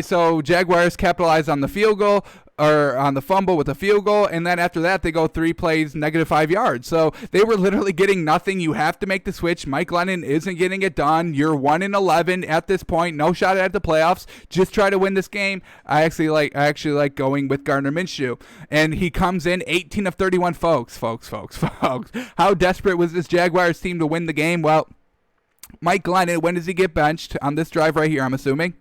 So Jaguars capitalized on the field goal, or on the fumble with a field goal, and then after that they go 3 plays, -5 yards. So they were literally getting nothing. You have to make the switch. Mike Glennon isn't getting it done. You're 1-11 at this point. No shot at the playoffs. Just try to win this game. I actually like going with Gardner Minshew, and he comes in 18 of 31. Folks. How desperate was this Jaguars team to win the game? Well, Mike Glennon, when does he get benched? On this drive right here, I'm assuming.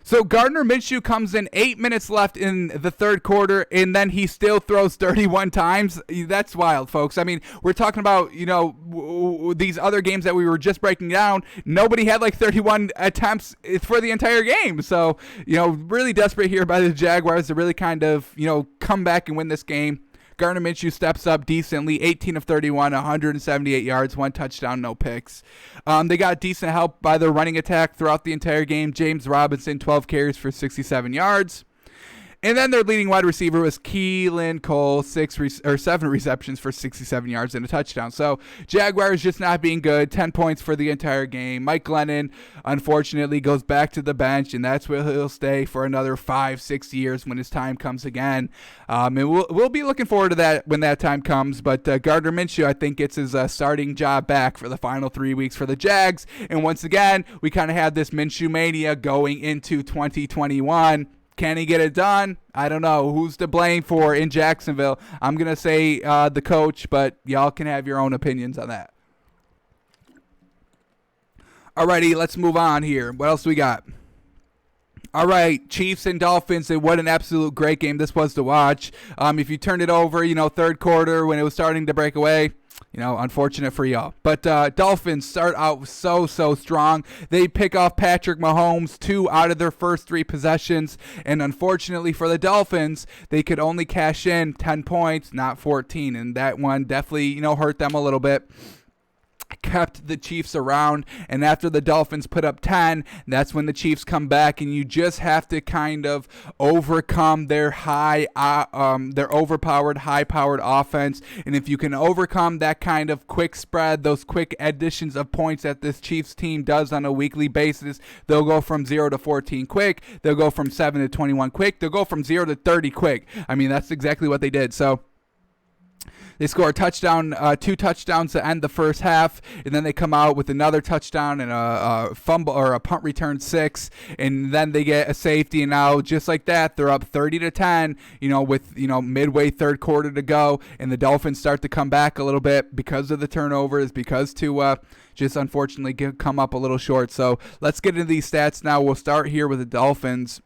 So Gardner Minshew comes in 8 minutes left in the third quarter, and then he still throws 31 times. That's wild, folks. I mean, we're talking about, these other games that we were just breaking down. Nobody had like 31 attempts for the entire game. So, really desperate here by the Jaguars to really kind of, come back and win this game. Gardner Minshew steps up decently, 18 of 31, 178 yards, 1 touchdown, no picks. They got decent help by their running attack throughout the entire game. James Robinson, 12 carries for 67 yards. And then their leading wide receiver was Keelan Cole, 7 receptions for 67 yards and a touchdown. So Jaguars just not being good, 10 points for the entire game. Mike Glennon, unfortunately, goes back to the bench, and that's where he'll stay for another 5-6 years when his time comes again. And we'll be looking forward to that when that time comes. But Gardner Minshew, I think, gets his starting job back for the final 3 weeks for the Jags. And once again, we kind of had this Minshew mania going into 2021. Can he get it done? I don't know. Who's to blame for in Jacksonville? I'm going to say the coach, but y'all can have your own opinions on that. Alrighty, let's move on here. What else we got? All right, Chiefs and Dolphins, and what an absolute great game this was to watch. If you turned it over, third quarter when it was starting to break away, unfortunate for y'all. But Dolphins start out so strong. They pick off Patrick Mahomes 2 out of their first 3 possessions. And unfortunately for the Dolphins, they could only cash in 10 points, not 14. And that one definitely, hurt them a little bit. Kept the Chiefs around, and after the Dolphins put up 10, that's when the Chiefs come back, and you just have to kind of overcome their their overpowered, high-powered offense. And if you can overcome that kind of quick spread, those quick additions of points that this Chiefs team does on a weekly basis, they'll go from 0 to 14 quick, they'll go from 7 to 21 quick, they'll go from 0 to 30 quick. I mean, that's exactly what they did. So they score a touchdown, 2 touchdowns to end the first half, and then they come out with another touchdown and a fumble or a punt return 6, and then they get a safety, and now just like that, they're up 30-10. With midway third quarter to go, and the Dolphins start to come back a little bit because of the turnovers, because Tua just unfortunately come up a little short. So let's get into these stats now. We'll start here with the Dolphins.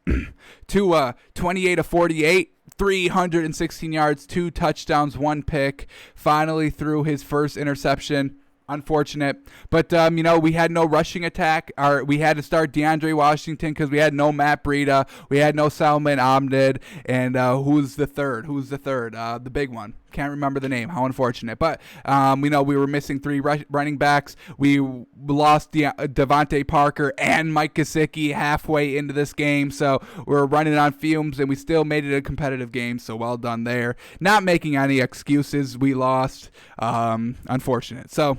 Tua, 28 of 48. 316 yards, 2 touchdowns, 1 pick. Finally threw his first interception. Unfortunate. But, we had no rushing attack. We had to start DeAndre Washington because we had no Matt Breida. We had no Salman Ahmed. And who's the third? The big one. Can't remember the name. How unfortunate. But, we were missing 3 running backs. We lost Devontae Parker and Mike Gesicki halfway into this game. So we're running on fumes, and we still made it a competitive game. So well done there. Not making any excuses. We lost. Unfortunate. So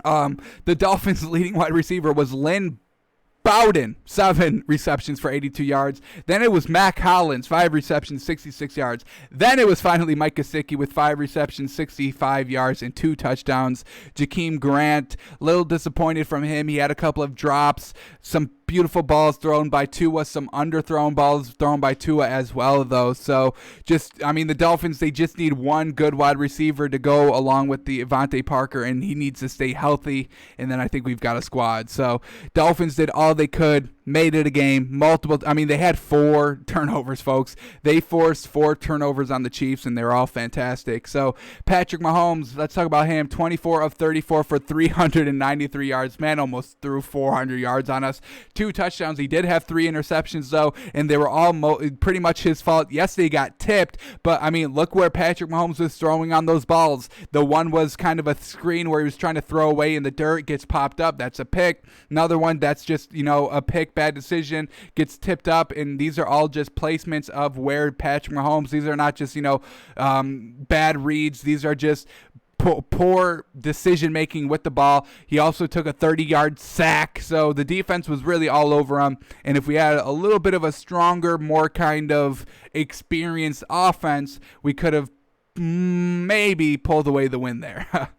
the Dolphins' leading wide receiver was Lynn Bowden, 7 receptions for 82 yards. Then it was Mac Hollins, 5 receptions, 66 yards. Then it was finally Mike Gesicki with 5 receptions, 65 yards, and 2 touchdowns. Jakeem Grant, little disappointed from him. He had a couple of drops, some beautiful balls thrown by Tua, some underthrown balls thrown by Tua as well, though. So the Dolphins, they just need one good wide receiver to go along with the Devontae Parker, and he needs to stay healthy, and then I think we've got a squad. So Dolphins did all they could, made it a game. They had 4 turnovers, folks. They forced 4 turnovers on the Chiefs, and they're all fantastic. So Patrick Mahomes, let's talk about him. 24 of 34 for 393 yards. Man, almost threw 400 yards on us. 2 touchdowns. He did have 3 interceptions, though, and they were all pretty much his fault. Yes, they got tipped, but, look where Patrick Mahomes was throwing on those balls. The one was kind of a screen where he was trying to throw away in the dirt, gets popped up. That's a pick. Another one, that's just, a pick, bad decision, gets tipped up, and these are all just placements of where Patrick Mahomes, these are not just, bad reads. These are just poor decision making with the ball. He also took a 30-yard sack, so the defense was really all over him. And if we had a little bit of a stronger, more kind of experienced offense, we could have maybe pulled away the win there.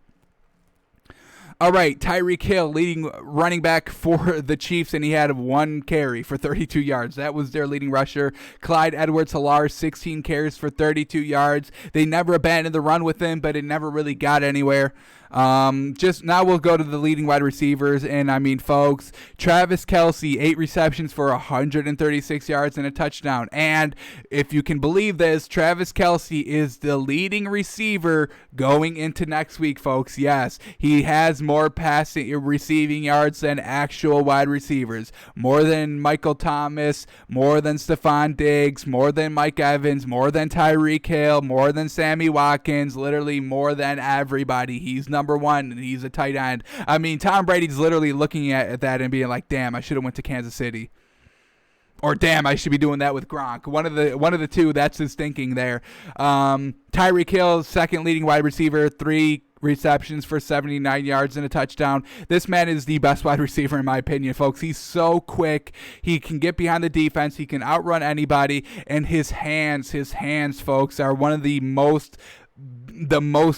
All right, Tyreek Hill, leading running back for the Chiefs, and he had 1 carry for 32 yards. That was their leading rusher. Clyde Edwards-Helaire, 16 carries for 32 yards. They never abandoned the run with him, but it never really got anywhere. Just now we'll go to the leading wide receivers, and folks, Travis Kelce, 8 receptions for 136 yards and a touchdown. And if you can believe this, Travis Kelce is the leading receiver going into next week, folks. Yes, he has more receiving yards than actual wide receivers. More than Michael Thomas, more than Stephon Diggs, more than Mike Evans, more than Tyreek Hill, more than Sammy Watkins, literally more than everybody. He's number 1, and he's a tight end. Tom Brady's literally looking at that and being like, damn, I should have went to Kansas City. Or damn, I should be doing that with Gronk. One of the two. That's his thinking there. Tyreek Hill, second leading wide receiver, 3 receptions for 79 yards and a touchdown. This man is the best wide receiver in my opinion, folks. He's so quick. He can get behind the defense. He can outrun anybody. And his hands, folks, are one of the most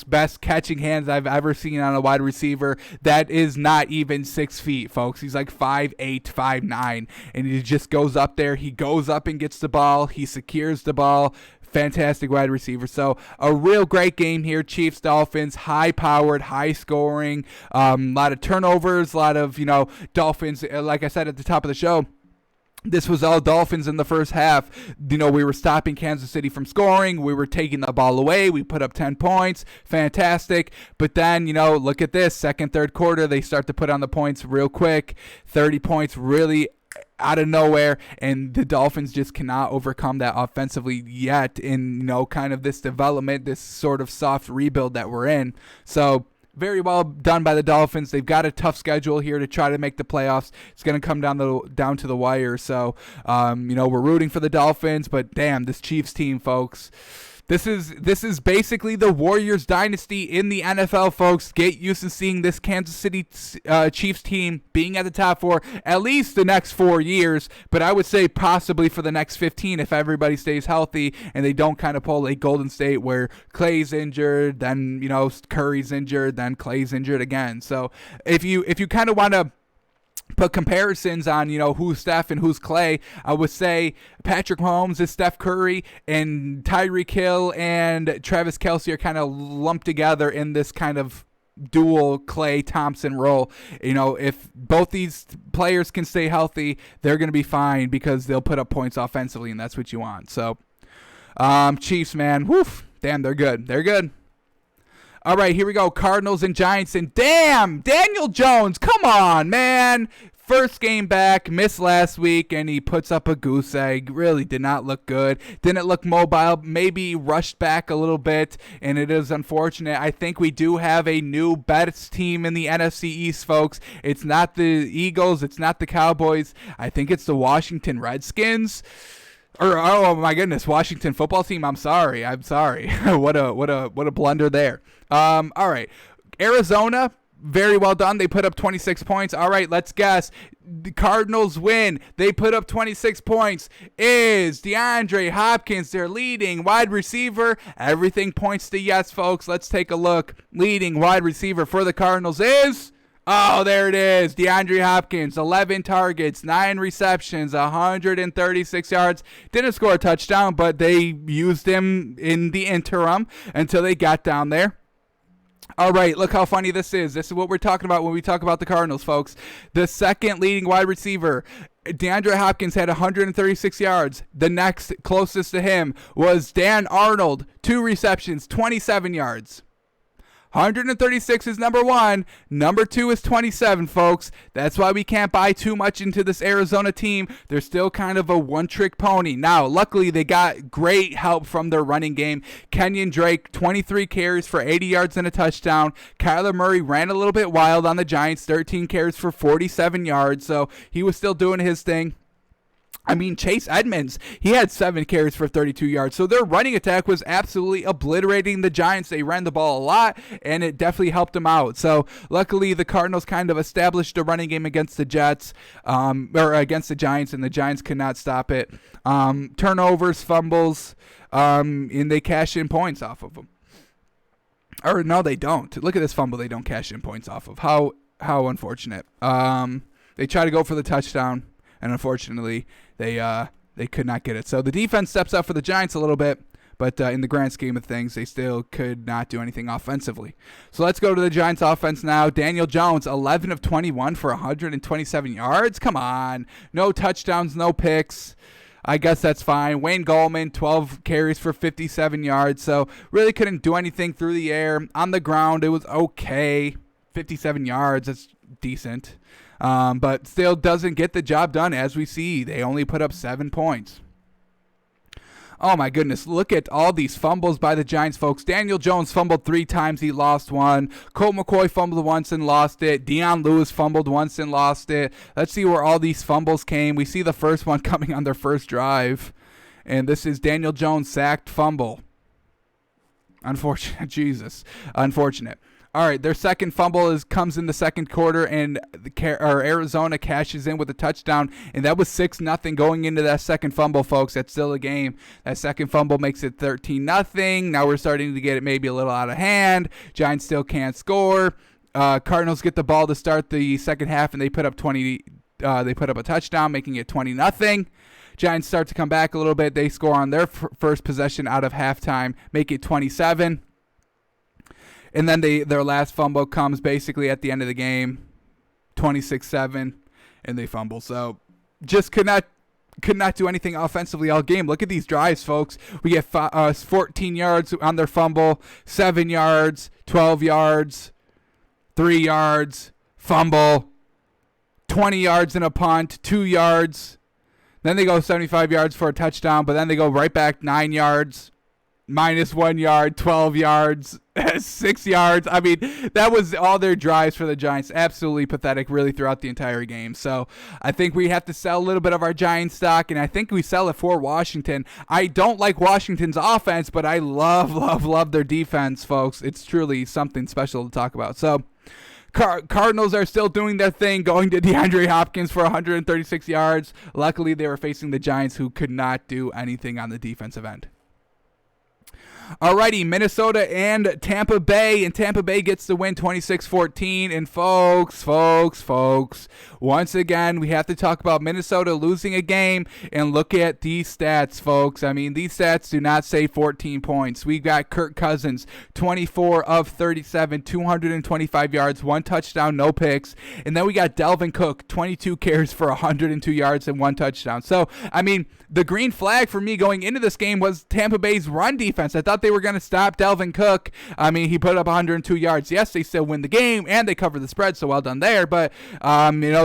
best catching hands I've ever seen on a wide receiver that is not even 6 feet, folks. He's like 5'8", 5'9", and he just goes up there. He goes up and gets the ball. He secures the ball. Fantastic wide receiver. So a real great game here. Chiefs, Dolphins, high powered, high scoring, a lot of turnovers, a lot of, Dolphins, like I said at the top of the show, this was all Dolphins in the first half. We were stopping Kansas City from scoring. We were taking the ball away. We put up 10 points. Fantastic. But then, look at this. Second, third quarter, they start to put on the points real quick. 30 points really out of nowhere. And the Dolphins just cannot overcome that offensively yet in, kind of this development, this sort of soft rebuild that we're in. So very well done by the Dolphins. They've got a tough schedule here to try to make the playoffs. It's going to come down to the wire. So, we're rooting for the Dolphins, but damn, this Chiefs team, folks. This is basically the Warriors dynasty in the NFL, folks. Get used to seeing this Kansas City Chiefs team being at the top 4 at least the next 4 years, but I would say possibly for the next 15 if everybody stays healthy and they don't kind of pull a Golden State where Clay's injured, then Curry's injured, then Clay's injured again. So if you kind of want to put comparisons on, who's Steph and who's Clay, I would say Patrick Mahomes is Steph Curry, and Tyreek Hill and Travis Kelce are kind of lumped together in this kind of dual Clay Thompson role. If both these players can stay healthy, they're going to be fine because they'll put up points offensively, and that's what you want. So, Chiefs, man, woof, damn, they're good. They're good. All right, here we go. Cardinals and Giants. And damn, Daniel Jones, come on, man. First game back, missed last week, and he puts up a goose egg. Really did not look good. Didn't look mobile. Maybe rushed back a little bit, and it is unfortunate. I think we do have a new best team in the NFC East, folks. It's not the Eagles. It's not the Cowboys. I think it's the Washington Redskins. Oh my goodness, Washington football team. I'm sorry. what a blunder there. All right, Arizona, very well done. They put up 26 points. All right, let's guess. The Cardinals win. They put up 26 points. Is DeAndre Hopkins their leading wide receiver? Everything points to yes, folks. Let's take a look. Leading wide receiver for the Cardinals is... Oh, there it is. DeAndre Hopkins, 11 targets, 9 receptions, 136 yards. Didn't score a touchdown, but they used him in the interim until they got down there. All right, look how funny this is. This is what we're talking about when we talk about the Cardinals, folks. The second leading wide receiver, DeAndre Hopkins, had 136 yards. The next closest to him was Dan Arnold, 2 receptions, 27 yards. 136 is number 1. Number 2 is 27, folks. That's why we can't buy too much into this Arizona team. They're still kind of a one-trick pony. Now, luckily, they got great help from their running game. Kenyon Drake, 23 carries for 80 yards and a touchdown. Kyler Murray ran a little bit wild on the Giants, 13 carries for 47 yards. So he was still doing his thing. I mean, Chase Edmonds, he had 7 carries for 32 yards. So their running attack was absolutely obliterating the Giants. They ran the ball a lot, and it definitely helped them out. So luckily, the Cardinals kind of established a running game against the Jets, or against the Giants, and the Giants could not stop it. Turnovers, fumbles, and they cash in points off of them. Or no, they don't. Look at this fumble they don't cash in points off of. How unfortunate. They try to go for the touchdown, and unfortunately, they could not get it. So the defense steps up for the Giants a little bit, but in the grand scheme of things, they still could not do anything offensively. So let's go to the Giants offense now. Daniel Jones, 11 of 21 for 127 yards. Come on. No touchdowns, no picks. I guess that's fine. Wayne Gallman, 12 carries for 57 yards. So really couldn't do anything through the air. On the ground, it was okay. 57 yards, that's decent. But still doesn't get the job done, as we see. They only put up 7 points. Oh my goodness, look at all these fumbles by the Giants, folks. Daniel Jones fumbled 3 times, he lost 1. Colt McCoy fumbled once and lost it. Dion Lewis fumbled once and lost it. Let's see where all these fumbles came. We see the first one coming on their first drive, and this is Daniel Jones sacked fumble. Unfortunate, Jesus, unfortunate. All right, their second fumble comes in the second quarter, and Arizona cashes in with a touchdown, and that was 6-0 going into that second fumble, folks. That's still a game. That second fumble makes it 13-0. Now we're starting to get it maybe a little out of hand. Giants still can't score. Cardinals get the ball to start the second half, and they put up a touchdown, making it 20-0. Giants start to come back a little bit. They score on their first possession out of halftime, make it 27. And then their last fumble comes basically at the end of the game, 26-7, and they fumble. So just could not do anything offensively all game. Look at these drives, folks. We get 14 yards on their fumble, 7 yards, 12 yards, 3 yards, fumble, 20 yards in a punt, 2 yards. Then they go 75 yards for a touchdown, but then they go right back 9 yards, minus 1 yard, 12 yards, 6 yards. I mean, that was all their drives for the Giants. Absolutely pathetic, really, throughout the entire game. So I think we have to sell a little bit of our Giants stock, and I think we sell it for Washington. I don't like Washington's offense, but I love their defense, folks. It's truly something special to talk about. So Cardinals are still doing their thing, going to DeAndre Hopkins for 136 yards. Luckily, they were facing the Giants, who could not do anything on the defensive end. Alrighty, Minnesota and Tampa Bay, and Tampa Bay gets the win 26-14, and folks, once again, we have to talk about Minnesota losing a game, and look at these stats, folks. I mean, these stats do not say 14 points. We got Kirk Cousins, 24 of 37, 225 yards, 1 touchdown, no picks, and then we got Dalvin Cook, 22 carries for 102 yards and 1 touchdown. So, I mean, the green flag for me going into this game was Tampa Bay's run defense. I thought they were going to stop Dalvin Cook. I mean, he put up 102 yards. Yes, they still win the game, and they cover the spread, so well done there. But,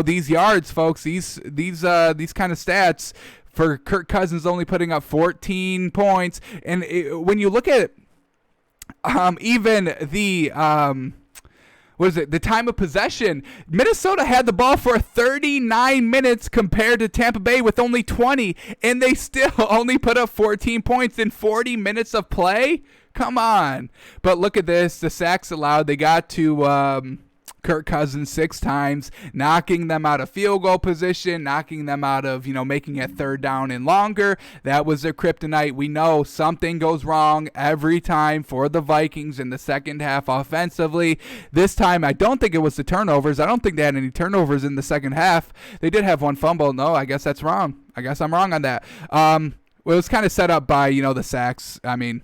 these yards, folks, these kind of stats for Kirk Cousins only putting up 14 points. And when you look at even the the time of possession, Minnesota had the ball for 39 minutes compared to Tampa Bay with only 20, and they still only put up 14 points in 40 minutes of play. Come on. But look at this. The sacks allowed. They got to Kirk Cousins 6 times, knocking them out of field goal position, knocking them out of, making it third down and longer. That was their kryptonite. We know something goes wrong every time for the Vikings in the second half offensively. This time, I don't think it was the turnovers. I don't think they had any turnovers in the second half. They did have 1 fumble. No, I guess that's wrong. I guess I'm wrong on that. It was kind of set up by, the sacks. I mean,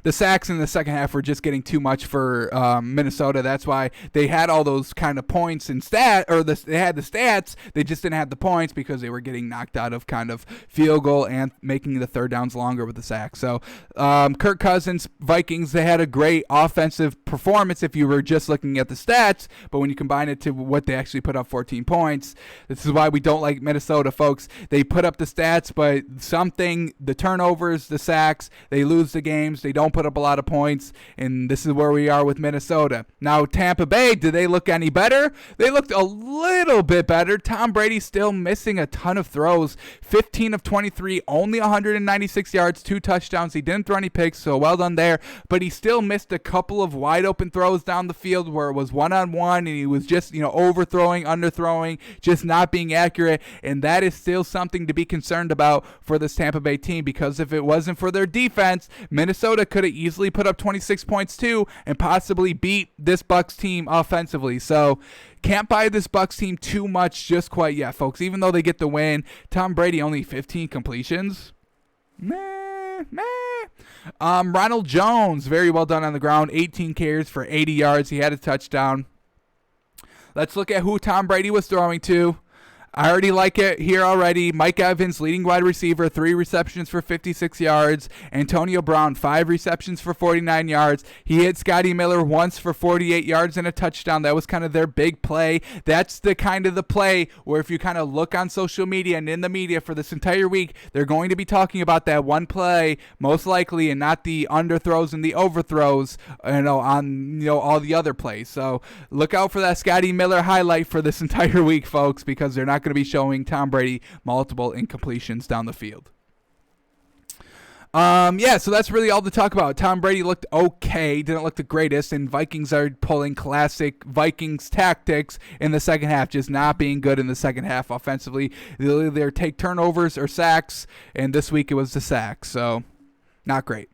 the sacks in the second half were just getting too much for Minnesota. That's why they had all those kind of points and they had the stats. They just didn't have the points because they were getting knocked out of kind of field goal and making the third downs longer with the sack. So Kirk Cousins, Vikings, they had a great offensive performance if you were just looking at the stats, but when you combine it to what they actually put up, 14 points, this is why we don't like Minnesota, folks. They put up the stats, but the turnovers, the sacks, they lose the games. They don't put up a lot of points, and this is where we are with Minnesota. Now, Tampa Bay, did they look any better? They looked a little bit better. Tom Brady still missing a ton of throws, 15 of 23, only 196 yards, 2 touchdowns. He didn't throw any picks, so well done there, but he still missed a couple of wide open throws down the field where it was one-on-one, and he was just, overthrowing, underthrowing, just not being accurate, and that is still something to be concerned about for this Tampa Bay team, because if it wasn't for their defense, Minnesota could have easily put up 26 points too and possibly beat this Bucs team offensively. So can't buy this Bucs team too much just quite yet, folks. Even though they get the win, Tom Brady only 15 completions. Ronald Jones, very well done on the ground, 18 carries for 80 yards. He had a touchdown. Let's look at who Tom Brady was throwing to. I already like it here already. Mike Evans, leading wide receiver, 3 receptions for 56 yards. Antonio Brown, 5 receptions for 49 yards. He hit Scotty Miller once for 48 yards and a touchdown. That was kind of their big play. That's the kind of the play where if you kind of look on social media and in the media for this entire week, they're going to be talking about that one play most likely, and not the underthrows and the overthrows, on all the other plays. So look out for that Scotty Miller highlight for this entire week, folks, because they're not going to be showing Tom Brady multiple incompletions down the field. So that's really all to talk about. Tom Brady looked okay, didn't look the greatest, and Vikings are pulling classic Vikings tactics in the second half, just not being good in the second half offensively. They'll either take turnovers or sacks, and this week it was the sacks, so not great.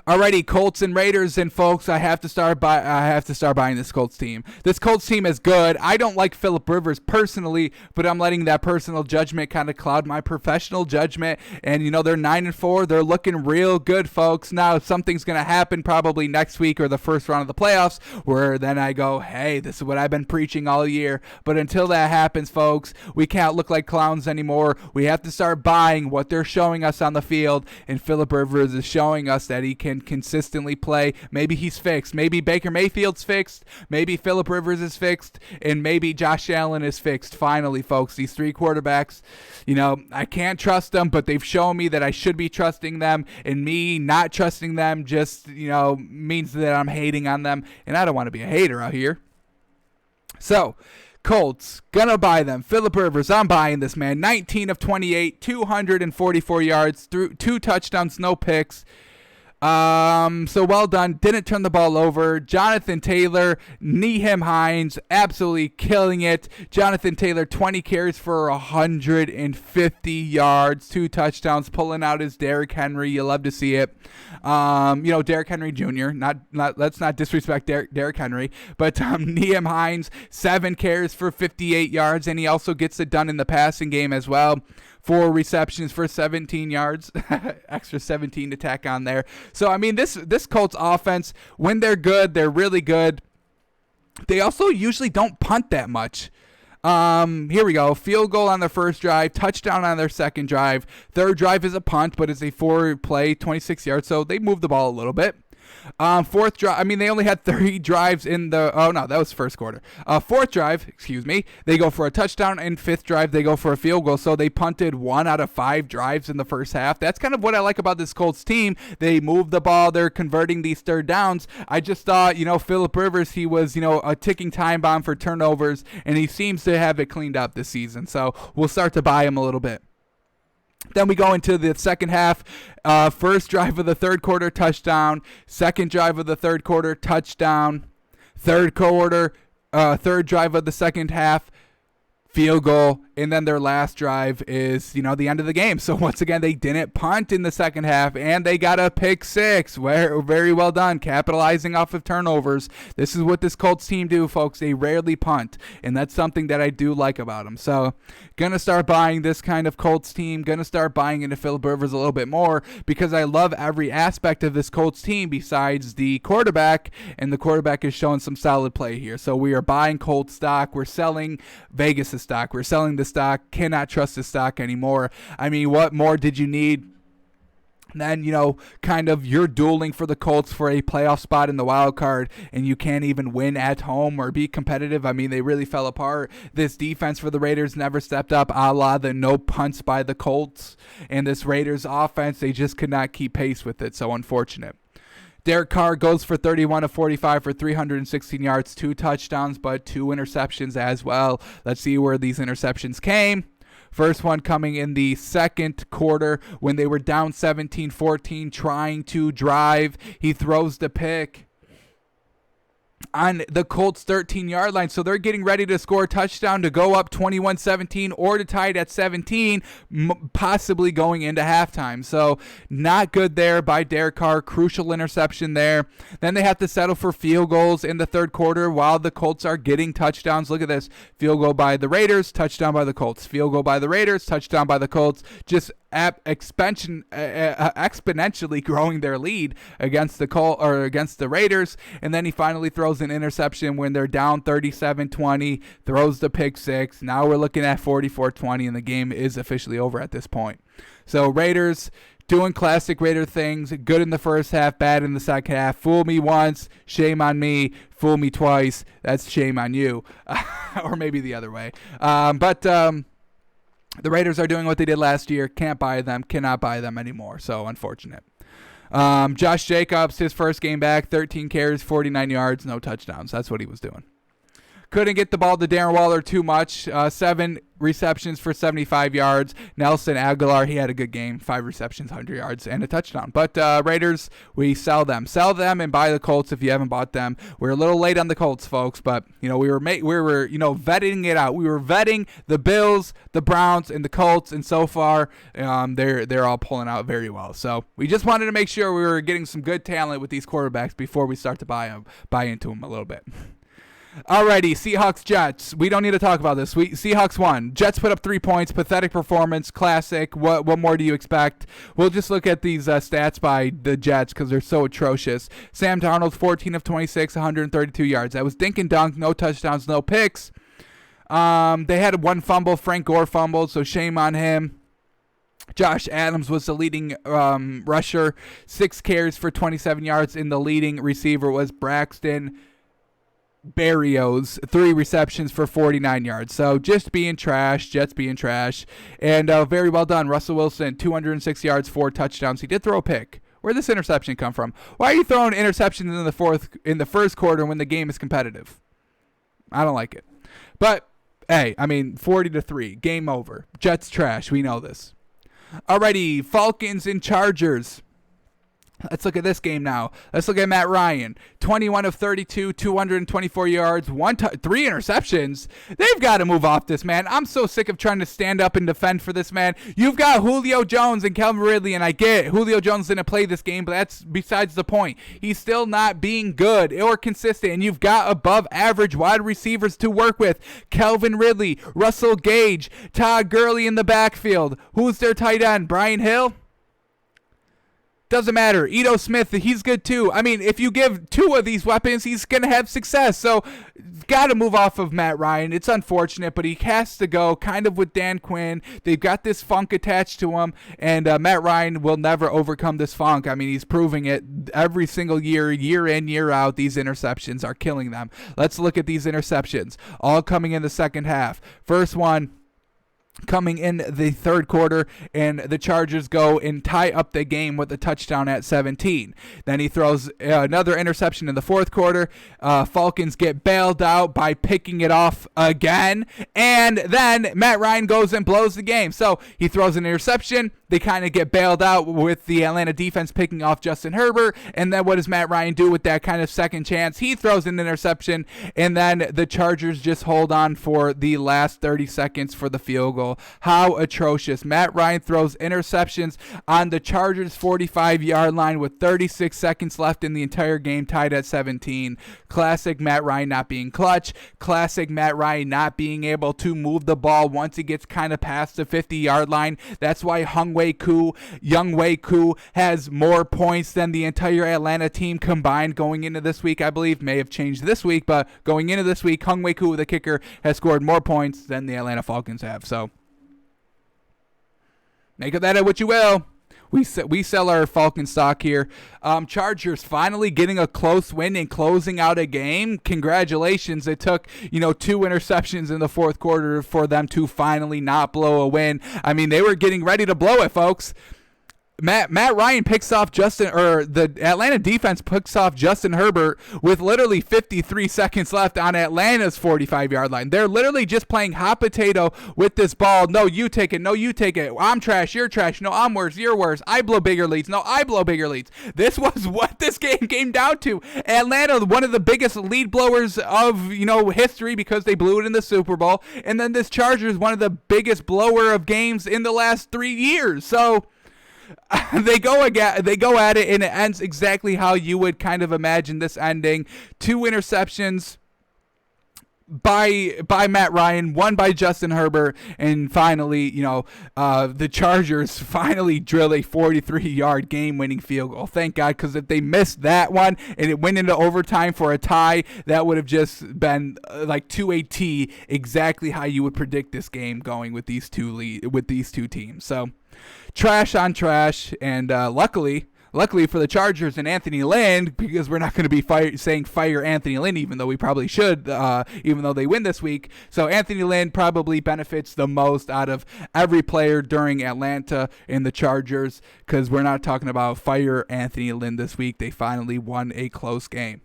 Alrighty, Colts and Raiders, and folks, I have to start buying this Colts team. This Colts team is good. I don't like Phillip Rivers personally, but I'm letting that personal judgment kind of cloud my professional judgment. And they're 9-4. They're looking real good, folks. Now something's gonna happen probably next week or the first round of the playoffs, where then I go, hey, this is what I've been preaching all year. But until that happens, folks, we can't look like clowns anymore. We have to start buying what they're showing us on the field, and Phillip Rivers is showing us that he can consistently play. Maybe he's fixed. Maybe Baker Mayfield's fixed. Maybe Phillip Rivers is fixed. And maybe Josh Allen is fixed. Finally, folks, these 3 quarterbacks, I can't trust them, but they've shown me that I should be trusting them. And me not trusting them just, means that I'm hating on them. And I don't want to be a hater out here. So, Colts, gonna buy them. Phillip Rivers, I'm buying this man. 19 of 28, 244 yards, 2 touchdowns, no picks. So well done. Didn't turn the ball over. Jonathan Taylor, Nyheim Hines, absolutely killing it. Jonathan Taylor, 20 carries for 150 yards, 2 touchdowns, pulling out his Derrick Henry. You love to see it. Derrick Henry Jr. Let's not disrespect Derrick Henry, but Nyheim Hines, 7 carries for 58 yards, and he also gets it done in the passing game as well. 4 receptions for 17 yards, extra 17 to tack on there. So, this Colts offense, when they're good, they're really good. They also usually don't punt that much. Here we go. Field goal on their first drive, touchdown on their second drive. Third drive is a punt, but it's a 4-play, 26 yards, so they move the ball a little bit. Fourth drive, they only had 3 drives in the, that was first quarter. Fourth drive, they go for a touchdown, and fifth drive, they go for a field goal. So they punted 1 out of 5 drives in the first half. That's kind of what I like about this Colts team. They move the ball. They're converting these third downs. I just thought, Phillip Rivers, he was, a ticking time bomb for turnovers, and he seems to have it cleaned up this season. So we'll start to buy him a little bit. Then we go into the second half. First drive of the third quarter, touchdown. Second drive of the third quarter, touchdown. Third drive of the second half, field goal. And then their last drive is, the end of the game. So once again, they didn't punt in the second half, and they got a pick 6. Very well done, capitalizing off of turnovers. This is what this Colts team do, folks. They rarely punt, and that's something that I do like about them. So gonna start buying this kind of Colts team. Gonna start buying into Phillip Rivers a little bit more, because I love every aspect of this Colts team besides the quarterback, and the quarterback is showing some solid play here. So we are buying Colts stock. We're selling Vegas' stock. We're selling the stock. Cannot trust the stock anymore. What more did you need? Then, kind of you're dueling for the Colts for a playoff spot in the wild card, and you can't even win at home or be competitive. They really fell apart. This defense for the Raiders never stepped up, a la the no punts by the Colts. And this Raiders offense, they just could not keep pace with it. So unfortunate. Derek Carr goes for 31 of 45 for 316 yards, 2 touchdowns, but 2 interceptions as well. Let's see where these interceptions came. First one coming in the second quarter when they were down 17-14, trying to drive. He throws the pick on the Colts 13-yard line. So they're getting ready to score a touchdown to go up 21-17 or to tie it at 17, possibly going into halftime. So not good there by Derek Carr. Crucial interception there. Then they have to settle for field goals in the third quarter while the Colts are getting touchdowns. Look at this. Field goal by the Raiders, touchdown by the Colts. Field goal by the Raiders, touchdown by the Colts. Just exponentially growing their lead against the Raiders, and then he finally throws an interception when they're down 37-20, throws the pick six. Now we're looking at 44-20, and the game is officially over at this point. So Raiders doing classic Raider things, good in the first half, bad in the second half. Fool me once, shame on me. Fool me twice, that's shame on you. Or maybe the other way. But the Raiders are doing what they did last year. Cannot buy them anymore. So unfortunate. Josh Jacobs, his first game back, 13 carries, 49 yards, no touchdowns. That's what he was doing. Couldn't get the ball to Darren Waller too much. 7 receptions for 75 yards. Nelson Aguilar, he had a good game. 5 receptions, 100 yards, and a touchdown. But Raiders, we sell them. Sell them and buy the Colts if you haven't bought them. We're a little late on the Colts, folks, but we were vetting it out. We were vetting the Bills, the Browns, and the Colts, and so far they're all pulling out very well. So we just wanted to make sure we were getting some good talent with these quarterbacks before we start to buy into them a little bit. Alrighty, Seahawks, Jets. We don't need to talk about this. Seahawks won. Jets put up 3 points. Pathetic performance. Classic. What more do you expect? We'll just look at these stats by the Jets because they're so atrocious. Sam Darnold, 14 of 26, 132 yards. That was dink and dunk. No touchdowns, no picks. They had 1 fumble. Frank Gore fumbled, so shame on him. Josh Adams was the leading rusher. 6 carries for 27 yards, and the leading receiver was Braxton Berrios, 3 receptions for 49 yards. So just being trash, Jets being trash. And very well done. Russell Wilson, 206 yards, 4 touchdowns. He did throw a pick. Where'd this interception come from? Why are you throwing interceptions in the first quarter when the game is competitive? I don't like it. But hey, 40-3, game over. Jets trash. We know this. Alrighty, Falcons and Chargers. Let's look at this game now. Let's look at Matt Ryan. 21 of 32, 224 yards, 3 interceptions. They've got to move off this, man. I'm so sick of trying to stand up and defend for this man. You've got Julio Jones and Calvin Ridley, and I get it. Julio Jones didn't play this game, but that's besides the point. He's still not being good or consistent, and you've got above average wide receivers to work with. Calvin Ridley, Russell Gage, Todd Gurley in the backfield. Who's their tight end? Brian Hill? Doesn't matter. Ito Smith, he's good too. If you give 2 of these weapons, he's going to have success. So, got to move off of Matt Ryan. It's unfortunate, but he has to go kind of with Dan Quinn. They've got this funk attached to him, and Matt Ryan will never overcome this funk. He's proving it every single year in, year out. These interceptions are killing them. Let's look at these interceptions, all coming in the second half. First one coming in the third quarter, and the Chargers go and tie up the game with a touchdown at 17. Then he throws another interception in the fourth quarter. Falcons get bailed out by picking it off again, and then Matt Ryan goes and blows the game. So he throws an interception. They kind of get bailed out with the Atlanta defense picking off Justin Herbert, and then what does Matt Ryan do with that kind of second chance? He throws an interception, and then the Chargers just hold on for the last 30 seconds for the field goal. How atrocious. Matt Ryan throws interceptions on the Chargers' 45-yard line with 36 seconds left in the entire game, tied at 17. Classic Matt Ryan not being clutch. Classic Matt Ryan not being able to move the ball once he gets kind of past the 50-yard line. That's why Younghoe Koo has more points than the entire Atlanta team combined going into this week, I believe. May have changed this week, but going into this week, Younghoe Koo, the kicker, has scored more points than the Atlanta Falcons have. So make of that what you will. We sell our Falcon stock here. Chargers finally getting a close win and closing out a game. Congratulations. It took, 2 interceptions in the fourth quarter for them to finally not blow a win. They were getting ready to blow it, folks. Matt Ryan picks off the Atlanta defense picks off Justin Herbert with literally 53 seconds left on Atlanta's 45-yard line. They're literally just playing hot potato with this ball. No, you take it. No, you take it. I'm trash. You're trash. No, I'm worse. You're worse. I blow bigger leads. No, I blow bigger leads. This was what this game came down to. Atlanta, one of the biggest lead blowers of, history because they blew it in the Super Bowl. And then this Chargers, one of the biggest blower of games in the last 3 years. So they go at it, and it ends exactly how you would kind of imagine this ending. 2 interceptions. by Matt Ryan, one by Justin Herbert, and finally, the Chargers finally drill a 43-yard game-winning field goal. Thank God, because if they missed that one and it went into overtime for a tie, that would have just been like to a T exactly how you would predict this game going with these two teams. So trash on trash, and Luckily for the Chargers and Anthony Lynn, because we're not going to be saying fire Anthony Lynn, even though we probably should, even though they win this week. So Anthony Lynn probably benefits the most out of every player during Atlanta and the Chargers, because we're not talking about fire Anthony Lynn this week. They finally won a close game.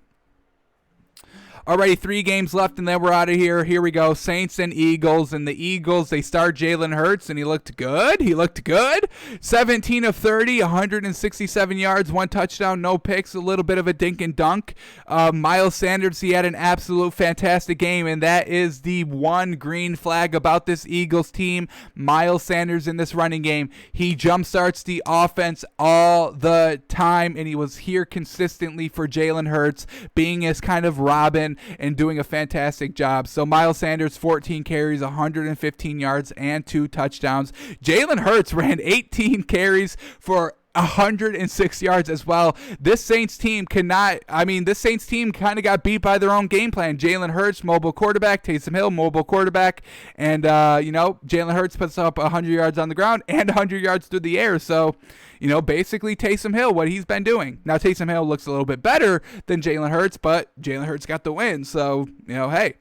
Alrighty, 3 games left, and then we're out of here. Here we go. Saints and Eagles. And the Eagles, they start Jalen Hurts, and he looked good. 17 of 30, 167 yards, 1 touchdown, no picks, a little bit of a dink and dunk. Miles Sanders, he had an absolute fantastic game, and that is the one green flag about this Eagles team. Miles Sanders in this running game, he jumpstarts the offense all the time, and he was here consistently for Jalen Hurts, being his kind of Robin and doing a fantastic job. So Miles Sanders, 14 carries, 115 yards, and 2 touchdowns. Jalen Hurts ran 18 carries for 106 yards as well. This Saints team kind of got beat by their own game plan. Jalen Hurts, mobile quarterback. Taysom Hill, mobile quarterback. And, Jalen Hurts puts up 100 yards on the ground and 100 yards through the air. So, basically Taysom Hill, what he's been doing. Now, Taysom Hill looks a little bit better than Jalen Hurts, but Jalen Hurts got the win. So, hey.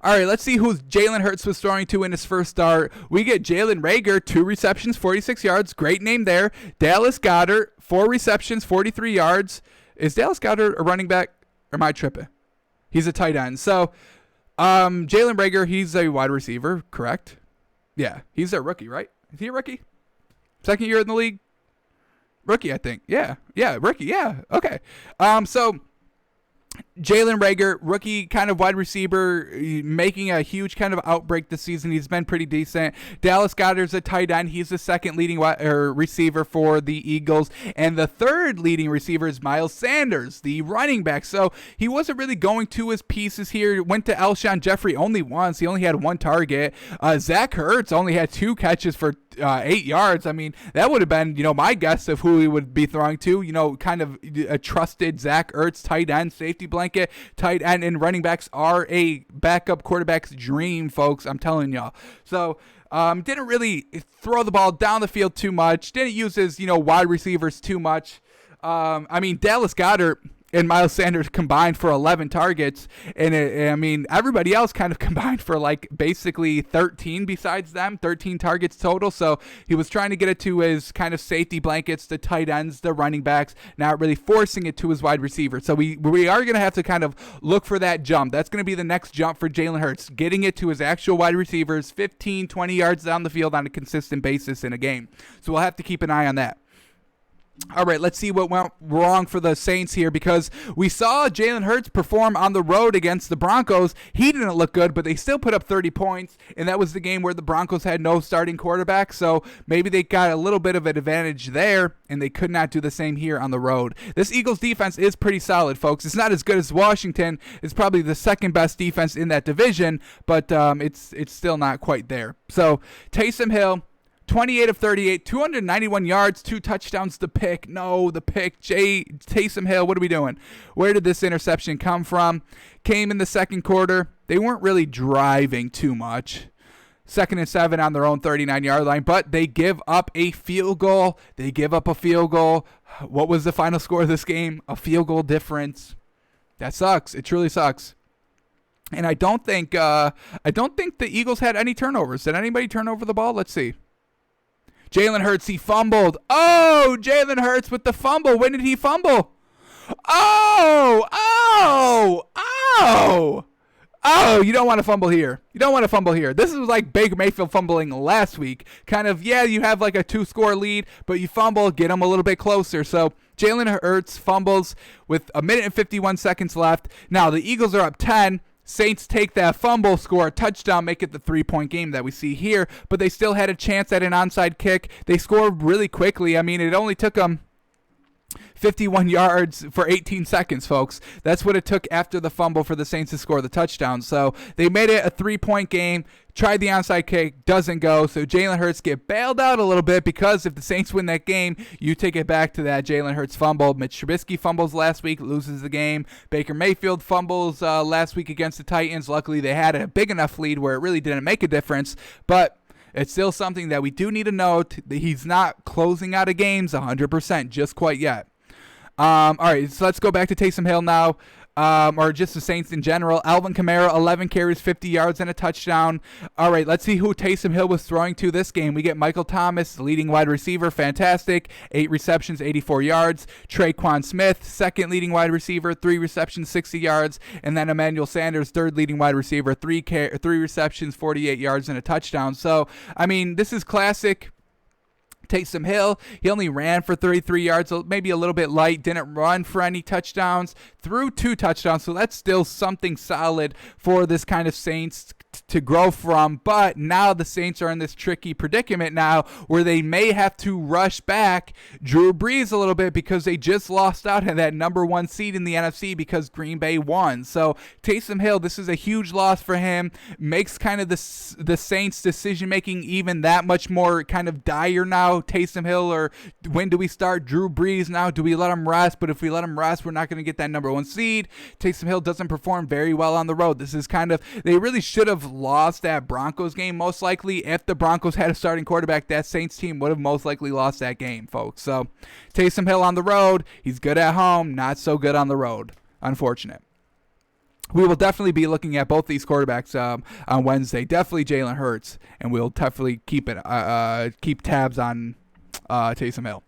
All right, let's see who Jalen Hurts was throwing to in his first start. We get Jalen Reagor, 2 receptions, 46 yards. Great name there. Dallas Goedert, 4 receptions, 43 yards. Is Dallas Goedert a running back, or am I tripping? He's a tight end. So, Jalen Reagor, he's a wide receiver, correct? Yeah, he's a rookie, right? Is he a rookie? Second year in the league? Rookie, I think. Yeah, rookie, yeah. Okay. So Jalen Reagor, rookie kind of wide receiver, making a huge kind of outbreak this season. He's been pretty decent. Dallas Goedert's a tight end. He's the second leading receiver for the Eagles. And the third leading receiver is Miles Sanders, the running back. So he wasn't really going to his pieces here. Went to Alshon Jeffrey only once. He only had 1 target. Zach Ertz only had 2 catches for 8 yards. I mean, that would have been, my guess of who he would be throwing to, kind of a trusted Zach Ertz tight end, safety blanket. Tight end and running backs are a backup quarterback's dream, folks. I'm telling y'all. So, didn't really throw the ball down the field too much. Didn't use his, wide receivers too much. Dallas Goedert and Miles Sanders combined for 11 targets, and everybody else kind of combined for basically 13 besides them, 13 targets total. So he was trying to get it to his kind of safety blankets, the tight ends, the running backs, not really forcing it to his wide receiver. So we are going to have to kind of look for that jump. That's going to be the next jump for Jalen Hurts, getting it to his actual wide receivers 15, 20 yards down the field on a consistent basis in a game. So we'll have to keep an eye on that. All right, let's see what went wrong for the Saints here, because we saw Jalen Hurts perform on the road against the Broncos. He didn't look good, but they still put up 30 points, and that was the game where the Broncos had no starting quarterback, so maybe they got a little bit of an advantage there, and they could not do the same here on the road. This Eagles defense is pretty solid, folks. It's not as good as Washington. It's probably the second best defense in that division, but it's still not quite there. So Taysom Hill, 28 of 38, 291 yards, 2 touchdowns, the pick. Taysom Hill, what are we doing? Where did this interception come from? Came in the second quarter. They weren't really driving too much. 2nd and 7 on their own 39-yard line, but they give up a field goal. What was the final score of this game? A field goal difference. That sucks. It truly sucks. And I don't think the Eagles had any turnovers. Did anybody turn over the ball? Let's see. Jalen Hurts, he fumbled. Oh, Jalen Hurts with the fumble. When did he fumble? Oh, you don't want to fumble here. This is like Baker Mayfield fumbling last week. Kind of, you have like a 2-score lead, but you fumble, get them a little bit closer. So Jalen Hurts fumbles with 1 minute and 51 seconds left. Now the Eagles are up 10. Saints take that fumble, score a touchdown, make it the 3-point game that we see here, but they still had a chance at an onside kick. They scored really quickly. It only took them 51 yards for 18 seconds, folks. That's what it took after the fumble for the Saints to score the touchdown. So they made it a 3-point game. Tried the onside kick, doesn't go. So Jalen Hurts get bailed out a little bit because if the Saints win that game, you take it back to that Jalen Hurts fumble. Mitch Trubisky fumbles last week, loses the game. Baker Mayfield fumbles last week against the Titans. Luckily, they had a big enough lead where it really didn't make a difference. But it's still something that we do need to note that he's not closing out of games 100% just quite yet. All right, so let's go back to Taysom Hill now. Or just the Saints in general. Alvin Kamara, 11 carries, 50 yards, and a touchdown. All right, let's see who Taysom Hill was throwing to this game. We get Michael Thomas, leading wide receiver, fantastic. 8 receptions, 84 yards. Traquan Smith, second leading wide receiver, 3 receptions, 60 yards. And then Emmanuel Sanders, third leading wide receiver, 3 receptions, 48 yards, and a touchdown. So, I mean, this is classic Taysom Hill. He only ran for 33 yards, so maybe a little bit light, didn't run for any touchdowns, threw 2 touchdowns, so that's still something solid for this kind of Saints to grow from. But now the Saints are in this tricky predicament now where they may have to rush back Drew Brees a little bit because they just lost out on that number 1 seed in the NFC because Green Bay won. So Taysom Hill, this is a huge loss for him, makes kind of the Saints decision making even that much more kind of dire now. Taysom Hill, or when do we start Drew Brees now? Do we let him rest? But if we let him rest, we're not going to get that number 1 seed. Taysom Hill doesn't perform very well on the road. This is kind of, they really should have lost that Broncos game most likely. If the Broncos had a starting quarterback, that Saints team would have most likely lost that game, folks. So Taysom Hill on the road, he's good at home, not so good on the road. Unfortunate. We will definitely be looking at both these quarterbacks on Wednesday. Definitely Jalen Hurts, and we'll definitely keep tabs on Taysom Hill.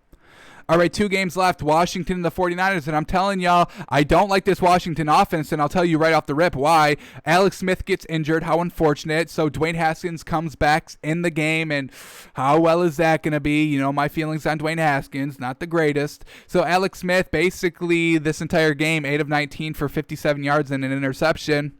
All right, 2 games left, Washington and the 49ers, and I'm telling y'all, I don't like this Washington offense, and I'll tell you right off the rip why. Alex Smith gets injured, how unfortunate, so Dwayne Haskins comes back in the game, and how well is that going to be? You know, my feelings on Dwayne Haskins, not the greatest. So Alex Smith, basically this entire game, 8 of 19 for 57 yards and an interception.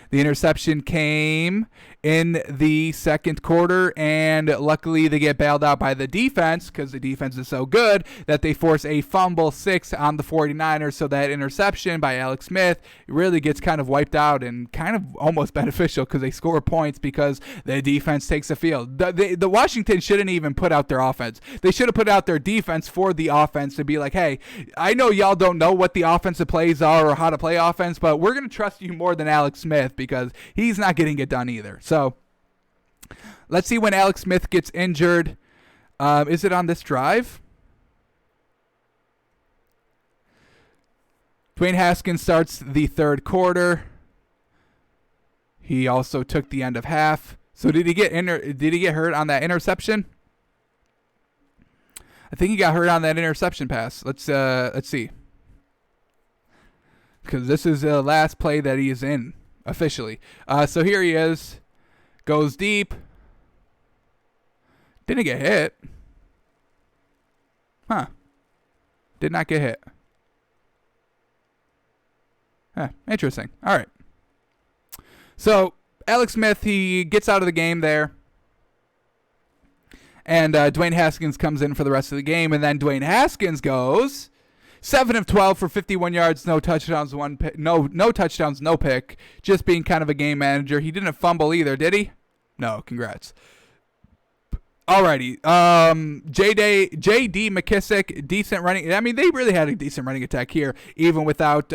The interception came in the second quarter, and luckily they get bailed out by the defense because the defense is so good that they force a fumble 6 on the 49ers, so that interception by Alex Smith really gets kind of wiped out and kind of almost beneficial because they score points because the defense takes the field. The Washington shouldn't even put out their offense. They should have put out their defense for the offense to be like, hey, I know y'all don't know what the offensive plays are or how to play offense, but we're going to trust you more than Alex Smith because he's not getting it done either. So let's see when Alex Smith gets injured. Is it on this drive? Dwayne Haskins starts the third quarter. He also took the end of half. So did he get hurt on that interception? I think he got hurt on that interception pass. Let's see. Because this is the last play that he is in officially. So here he is. Goes deep. Didn't get hit. Huh. Did not get hit. Interesting. All right. So Alex Smith, he gets out of the game there. And Dwayne Haskins comes in for the rest of the game. And then Dwayne Haskins goes 7 of 12 for 51 yards, no touchdowns, no touchdowns, no pick. Just being kind of a game manager. He didn't fumble either, did he? No, congrats. Alrighty. J.D. McKissick, decent running. I mean, they really had a decent running attack here, even without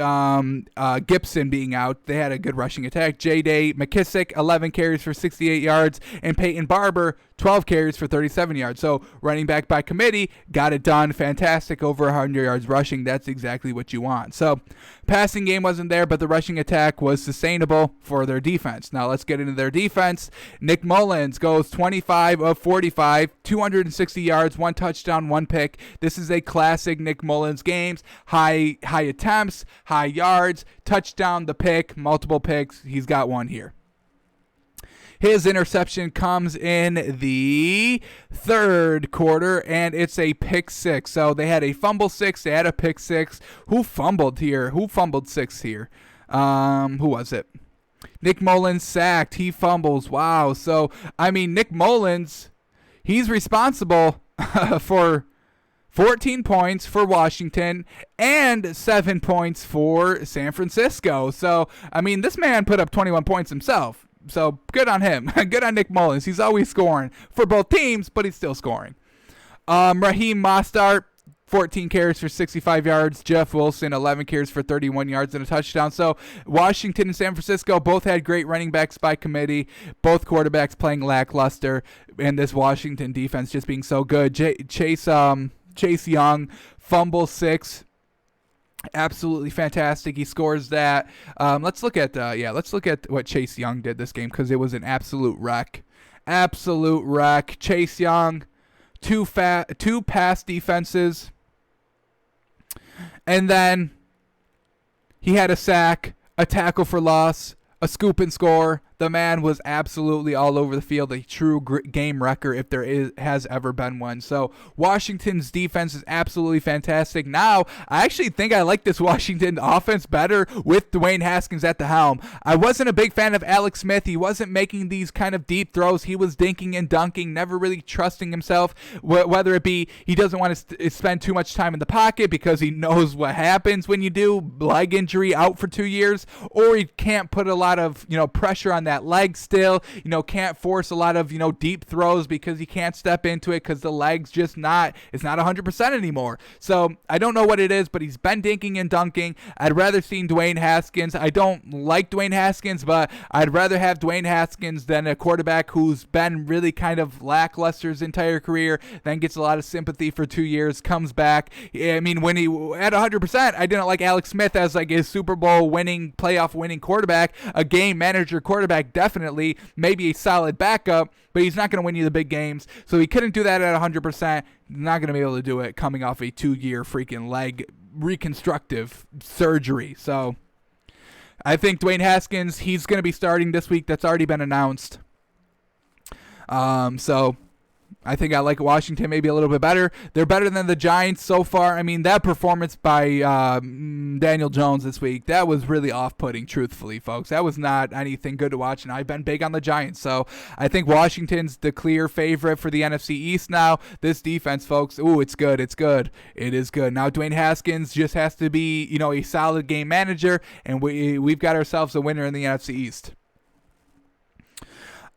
Gibson being out. They had a good rushing attack. J.D. McKissick, 11 carries for 68 yards, and Peyton Barber, 12 carries for 37 yards. So running back by committee, got it done. Fantastic, over 100 yards rushing. That's exactly what you want. So passing game wasn't there, but the rushing attack was sustainable for their defense. Now let's get into their defense. Nick Mullins goes 25 of 45, 260 yards, 1 touchdown, 1 pick. This is a classic Nick Mullins games. High attempts, high yards, touchdown, the pick, multiple picks. He's got one here. His interception comes in the third quarter, and it's a pick 6. So they had a fumble 6. They had a pick 6. Who fumbled here? Who fumbled 6 here? Who was it? Nick Mullins sacked. He fumbles. Wow. So, I mean, Nick Mullins, he's responsible for 14 points for Washington and 7 points for San Francisco. So, I mean, this man put up 21 points himself. So, good on him. Good on Nick Mullins. He's always scoring for both teams, but he's still scoring. Raheem Mostert, 14 carries for 65 yards. Jeff Wilson, 11 carries for 31 yards and a touchdown. So Washington and San Francisco both had great running backs by committee. Both quarterbacks playing lackluster, and this Washington defense just being so good. Chase Young, fumble 6. Absolutely fantastic. He scores that. Let's look at what Chase Young did this game, because it was an absolute wreck. Absolute wreck. Chase Young, two pass defenses, and then he had a sack, a tackle for loss, a scoop and score. The man was absolutely all over the field, a true game wrecker if there has ever been one. So Washington's defense is absolutely fantastic. Now, I actually think I like this Washington offense better with Dwayne Haskins at the helm. I wasn't a big fan of Alex Smith. He wasn't making these kind of deep throws. He was dinking and dunking, never really trusting himself, whether it be he doesn't want to spend too much time in the pocket because he knows what happens when you do, leg injury, out for 2 years, or he can't put a lot of pressure on that leg still, can't force a lot of, deep throws because he can't step into it because the leg's just it's not 100% anymore. So I don't know what it is, but he's been dinking and dunking. I'd rather see Dwayne Haskins. I don't like Dwayne Haskins, but I'd rather have Dwayne Haskins than a quarterback who's been really kind of lackluster his entire career, then gets a lot of sympathy for 2 years, comes back. I mean, when he at 100%, I didn't like Alex Smith as like his Super Bowl winning, playoff winning quarterback, a game manager quarterback. Definitely, maybe a solid backup, but he's not going to win you the big games. So he couldn't do that at 100%. Not going to be able to do it coming off a 2-year freaking leg reconstructive surgery. So I think Dwayne Haskins, he's going to be starting this week. That's already been announced. So I think I like Washington maybe a little bit better. They're better than the Giants so far. I mean, that performance by Daniel Jones this week, that was really off-putting, truthfully, folks. That was not anything good to watch, and I've been big on the Giants. So I think Washington's the clear favorite for the NFC East now. This defense, folks, it's good. It's good. It is good. Now Dwayne Haskins just has to be, a solid game manager, and we've got ourselves a winner in the NFC East.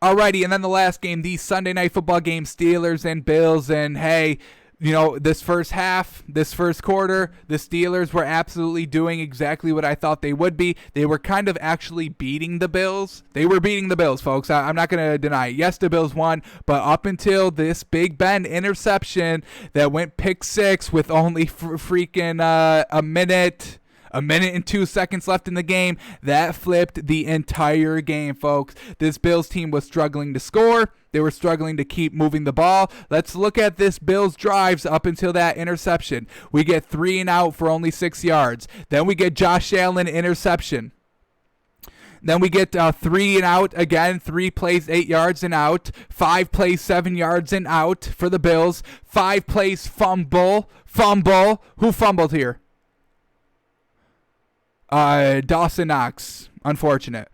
Alrighty, and then the last game, the Sunday Night Football game, Steelers and Bills. And hey, this first half, this first quarter, the Steelers were absolutely doing exactly what I thought they would be. They were kind of actually beating the Bills. They were beating the Bills, folks. I'm not going to deny it. Yes, the Bills won, but up until this Big Ben interception that went pick 6 with only freaking a minute and 2 seconds left in the game, that flipped the entire game, folks. This Bills team was struggling to score. They were struggling to keep moving the ball. Let's look at this Bills drives up until that interception. We get 3 and out for only 6 yards. Then we get Josh Allen interception. Then we get 3 and out again, 3 plays, 8 yards and out, 5 plays, 7 yards and out for the Bills, 5 plays, fumble. Who fumbled here? Dawson Knox, unfortunate.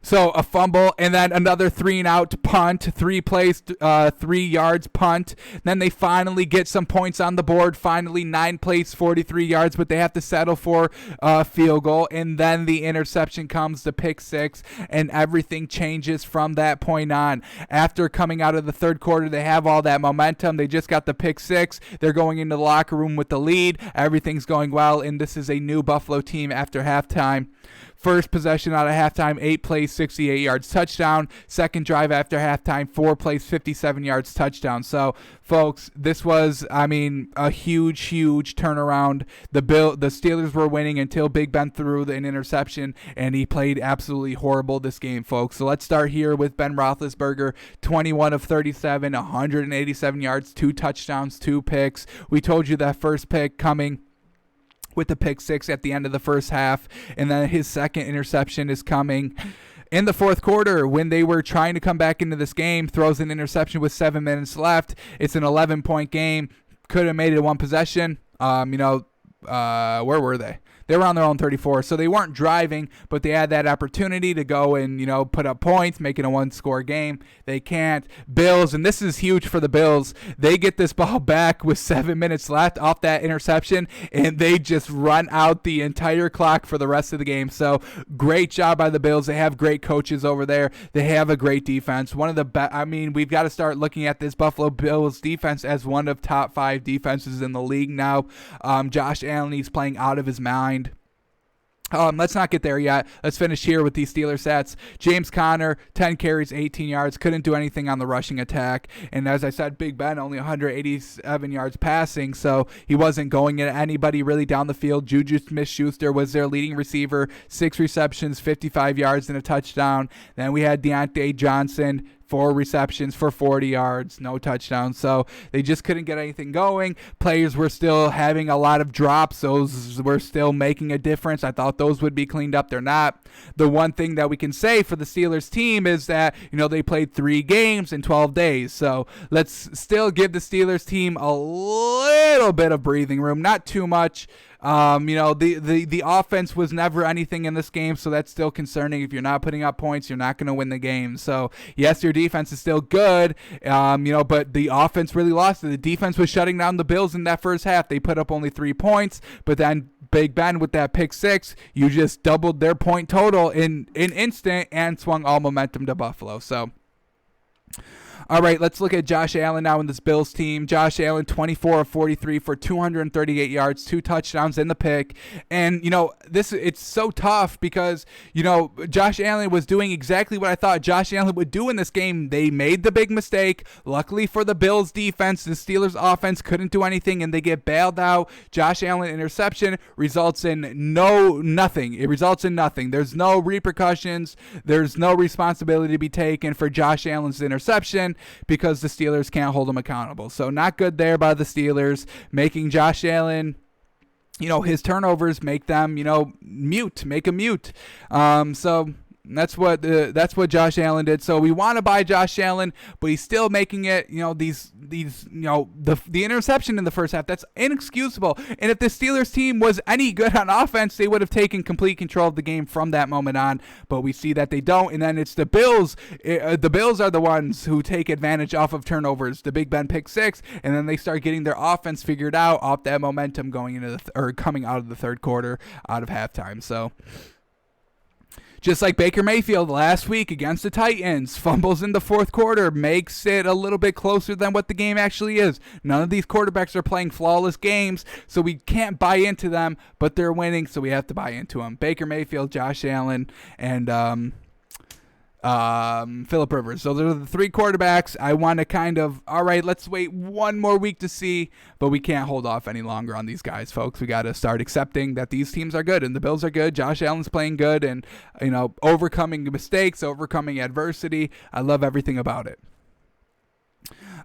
So a fumble, and then another 3 and out punt, 3 plays, 3 yards punt. Then they finally get some points on the board. Finally, 9 plays, 43 yards, but they have to settle for a field goal. And then the interception comes, the pick 6, and everything changes from that point on. After coming out of the third quarter, they have all that momentum. They just got the pick 6. They're going into the locker room with the lead. Everything's going well, and this is a new Buffalo team after halftime. First possession out of halftime, 8 plays, 68 yards, touchdown. Second drive after halftime, 4 plays, 57 yards, touchdown. So, folks, this was, a huge turnaround. The Steelers were winning until Big Ben threw an interception, and he played absolutely horrible this game, folks. So let's start here with Ben Roethlisberger, 21 of 37, 187 yards, 2 touchdowns, 2 picks. We told you that first pick coming with the pick 6 at the end of the first half, and then his second interception is coming in the fourth quarter when they were trying to come back into this game. Throws an interception with 7 minutes left. It's an 11-point game. Could have made it 1 possession. where were they? They were on their own 34, so they weren't driving, but they had that opportunity to go and, put up points, make it a one-score game. They can't. Bills, and this is huge for the Bills, they get this ball back with 7 minutes left off that interception, and they just run out the entire clock for the rest of the game. So great job by the Bills. They have great coaches over there. They have a great defense. One of the best. I mean, we've got to start looking at this Buffalo Bills defense as one of top 5 defenses in the league now. Josh Allen, he's playing out of his mind. Let's not get there yet. Let's finish here with these Steelers stats. James Conner, 10 carries, 18 yards. Couldn't do anything on the rushing attack. And as I said, Big Ben, only 187 yards passing, so he wasn't going at anybody really down the field. Juju Smith-Schuster was their leading receiver, 6 receptions, 55 yards, and a touchdown. Then we had Deontay Johnson, 4 receptions for 40 yards, no touchdowns. So they just couldn't get anything going. Players were still having a lot of drops. Those were still making a difference. I thought those would be cleaned up. They're not. The one thing that we can say for the Steelers team is that, they played 3 games in 12 days. So let's still give the Steelers team a little bit of breathing room, not too much. The offense was never anything in this game, so that's still concerning. If you're not putting up points, you're not going to win the game. So, yes, your defense is still good, but the offense really lost it. The defense was shutting down the Bills in that first half. They put up only 3 points, but then Big Ben with that pick 6, you just doubled their point total in an instant and swung all momentum to Buffalo. So, all right, let's look at Josh Allen now in this Bills team. Josh Allen, 24 of 43 for 238 yards, 2 touchdowns in the pick. And, it's so tough because, Josh Allen was doing exactly what I thought Josh Allen would do in this game. They made the big mistake. Luckily for the Bills defense, the Steelers offense couldn't do anything, and they get bailed out. Josh Allen interception results in nothing. It results in nothing. There's no repercussions. There's no responsibility to be taken for Josh Allen's interception, because the Steelers can't hold him accountable. So not good there by the Steelers, making Josh Allen, his turnovers make them, make him mute. So that's what Josh Allen did. So we want to buy Josh Allen, but he's still making it, the interception in the first half, that's inexcusable. And if the Steelers team was any good on offense, they would have taken complete control of the game from that moment on, but we see that they don't. And then it's the Bills. The Bills are the ones who take advantage off of turnovers, the Big Ben pick 6, and then they start getting their offense figured out off that momentum going into coming out of the third quarter, out of halftime. So just like Baker Mayfield last week against the Titans, fumbles in the fourth quarter, makes it a little bit closer than what the game actually is. None of these quarterbacks are playing flawless games, so we can't buy into them, but they're winning, so we have to buy into them. Baker Mayfield, Josh Allen, and Phillip Rivers. So those are the 3 quarterbacks. I want to all right, let's wait one more week to see, but we can't hold off any longer on these guys, folks. We got to start accepting that these teams are good, and the Bills are good. Josh Allen's playing good, and, overcoming mistakes, overcoming adversity. I love everything about it.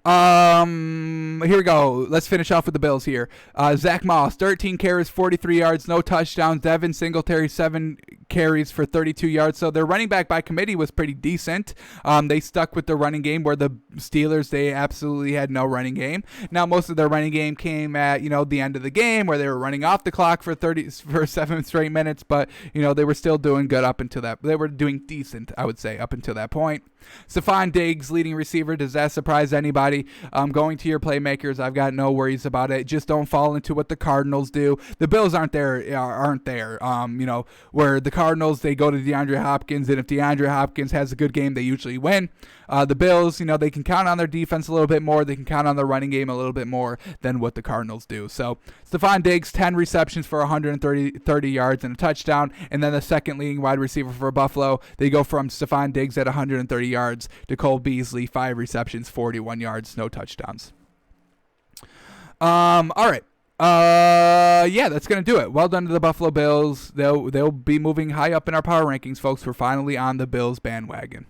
Here we go. Let's finish off with the Bills here. Zach Moss, 13 carries, 43 yards, no touchdowns. Devin Singletary, 7 carries for 32 yards. So their running back by committee was pretty decent. They stuck with the running game, where the Steelers, they absolutely had no running game. Now, most of their running game came at, the end of the game, where they were running off the clock for 7 straight minutes, but, they were still doing good up until that. They were doing decent, I would say, up until that point. Stephon Diggs, leading receiver. Does that surprise anybody? Going to your playmakers, I've got no worries about it. Just don't fall into what the Cardinals do. The Bills aren't there. Where the Cardinals, they go to DeAndre Hopkins, and if DeAndre Hopkins has a good game, they usually win. The Bills, they can count on their defense a little bit more. They can count on their running game a little bit more than what the Cardinals do. So Stephon Diggs, 10 receptions for 130 yards and a touchdown. And then the second leading wide receiver for Buffalo, they go from Stephon Diggs at 130 yards to Cole Beasley, 5 receptions, 41 yards, no touchdowns. All right. That's going to do it. Well done to the Buffalo Bills. They'll be moving high up in our power rankings, folks. We're finally on the Bills bandwagon.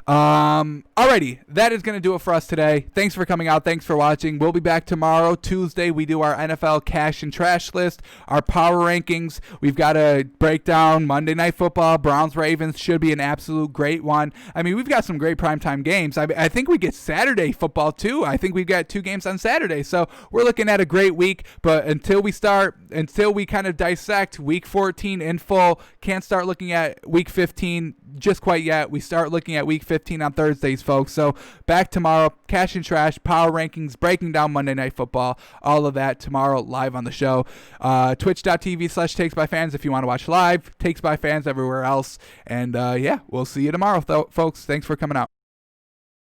Alrighty, that is going to do it for us today. Thanks for coming out. Thanks for watching. We'll be back tomorrow, Tuesday. We do our NFL cash and trash list, our power rankings. We've got to break down Monday Night Football. Browns-Ravens should be an absolute great one. I mean, we've got some great primetime games. I think we get Saturday football, too. I think we've got 2 games on Saturday. So we're looking at a great week. But until we kind of dissect Week 14 in full, can't start looking at Week 15 just quite yet. We start looking at Week 15 on Thursdays, folks. So back tomorrow, cash and trash, power rankings, breaking down Monday Night Football, all of that tomorrow live on the show. Twitch.tv/takesbyfans if you want to watch live. Takes by Fans everywhere else. And yeah, we'll see you tomorrow, folks. Thanks for coming out.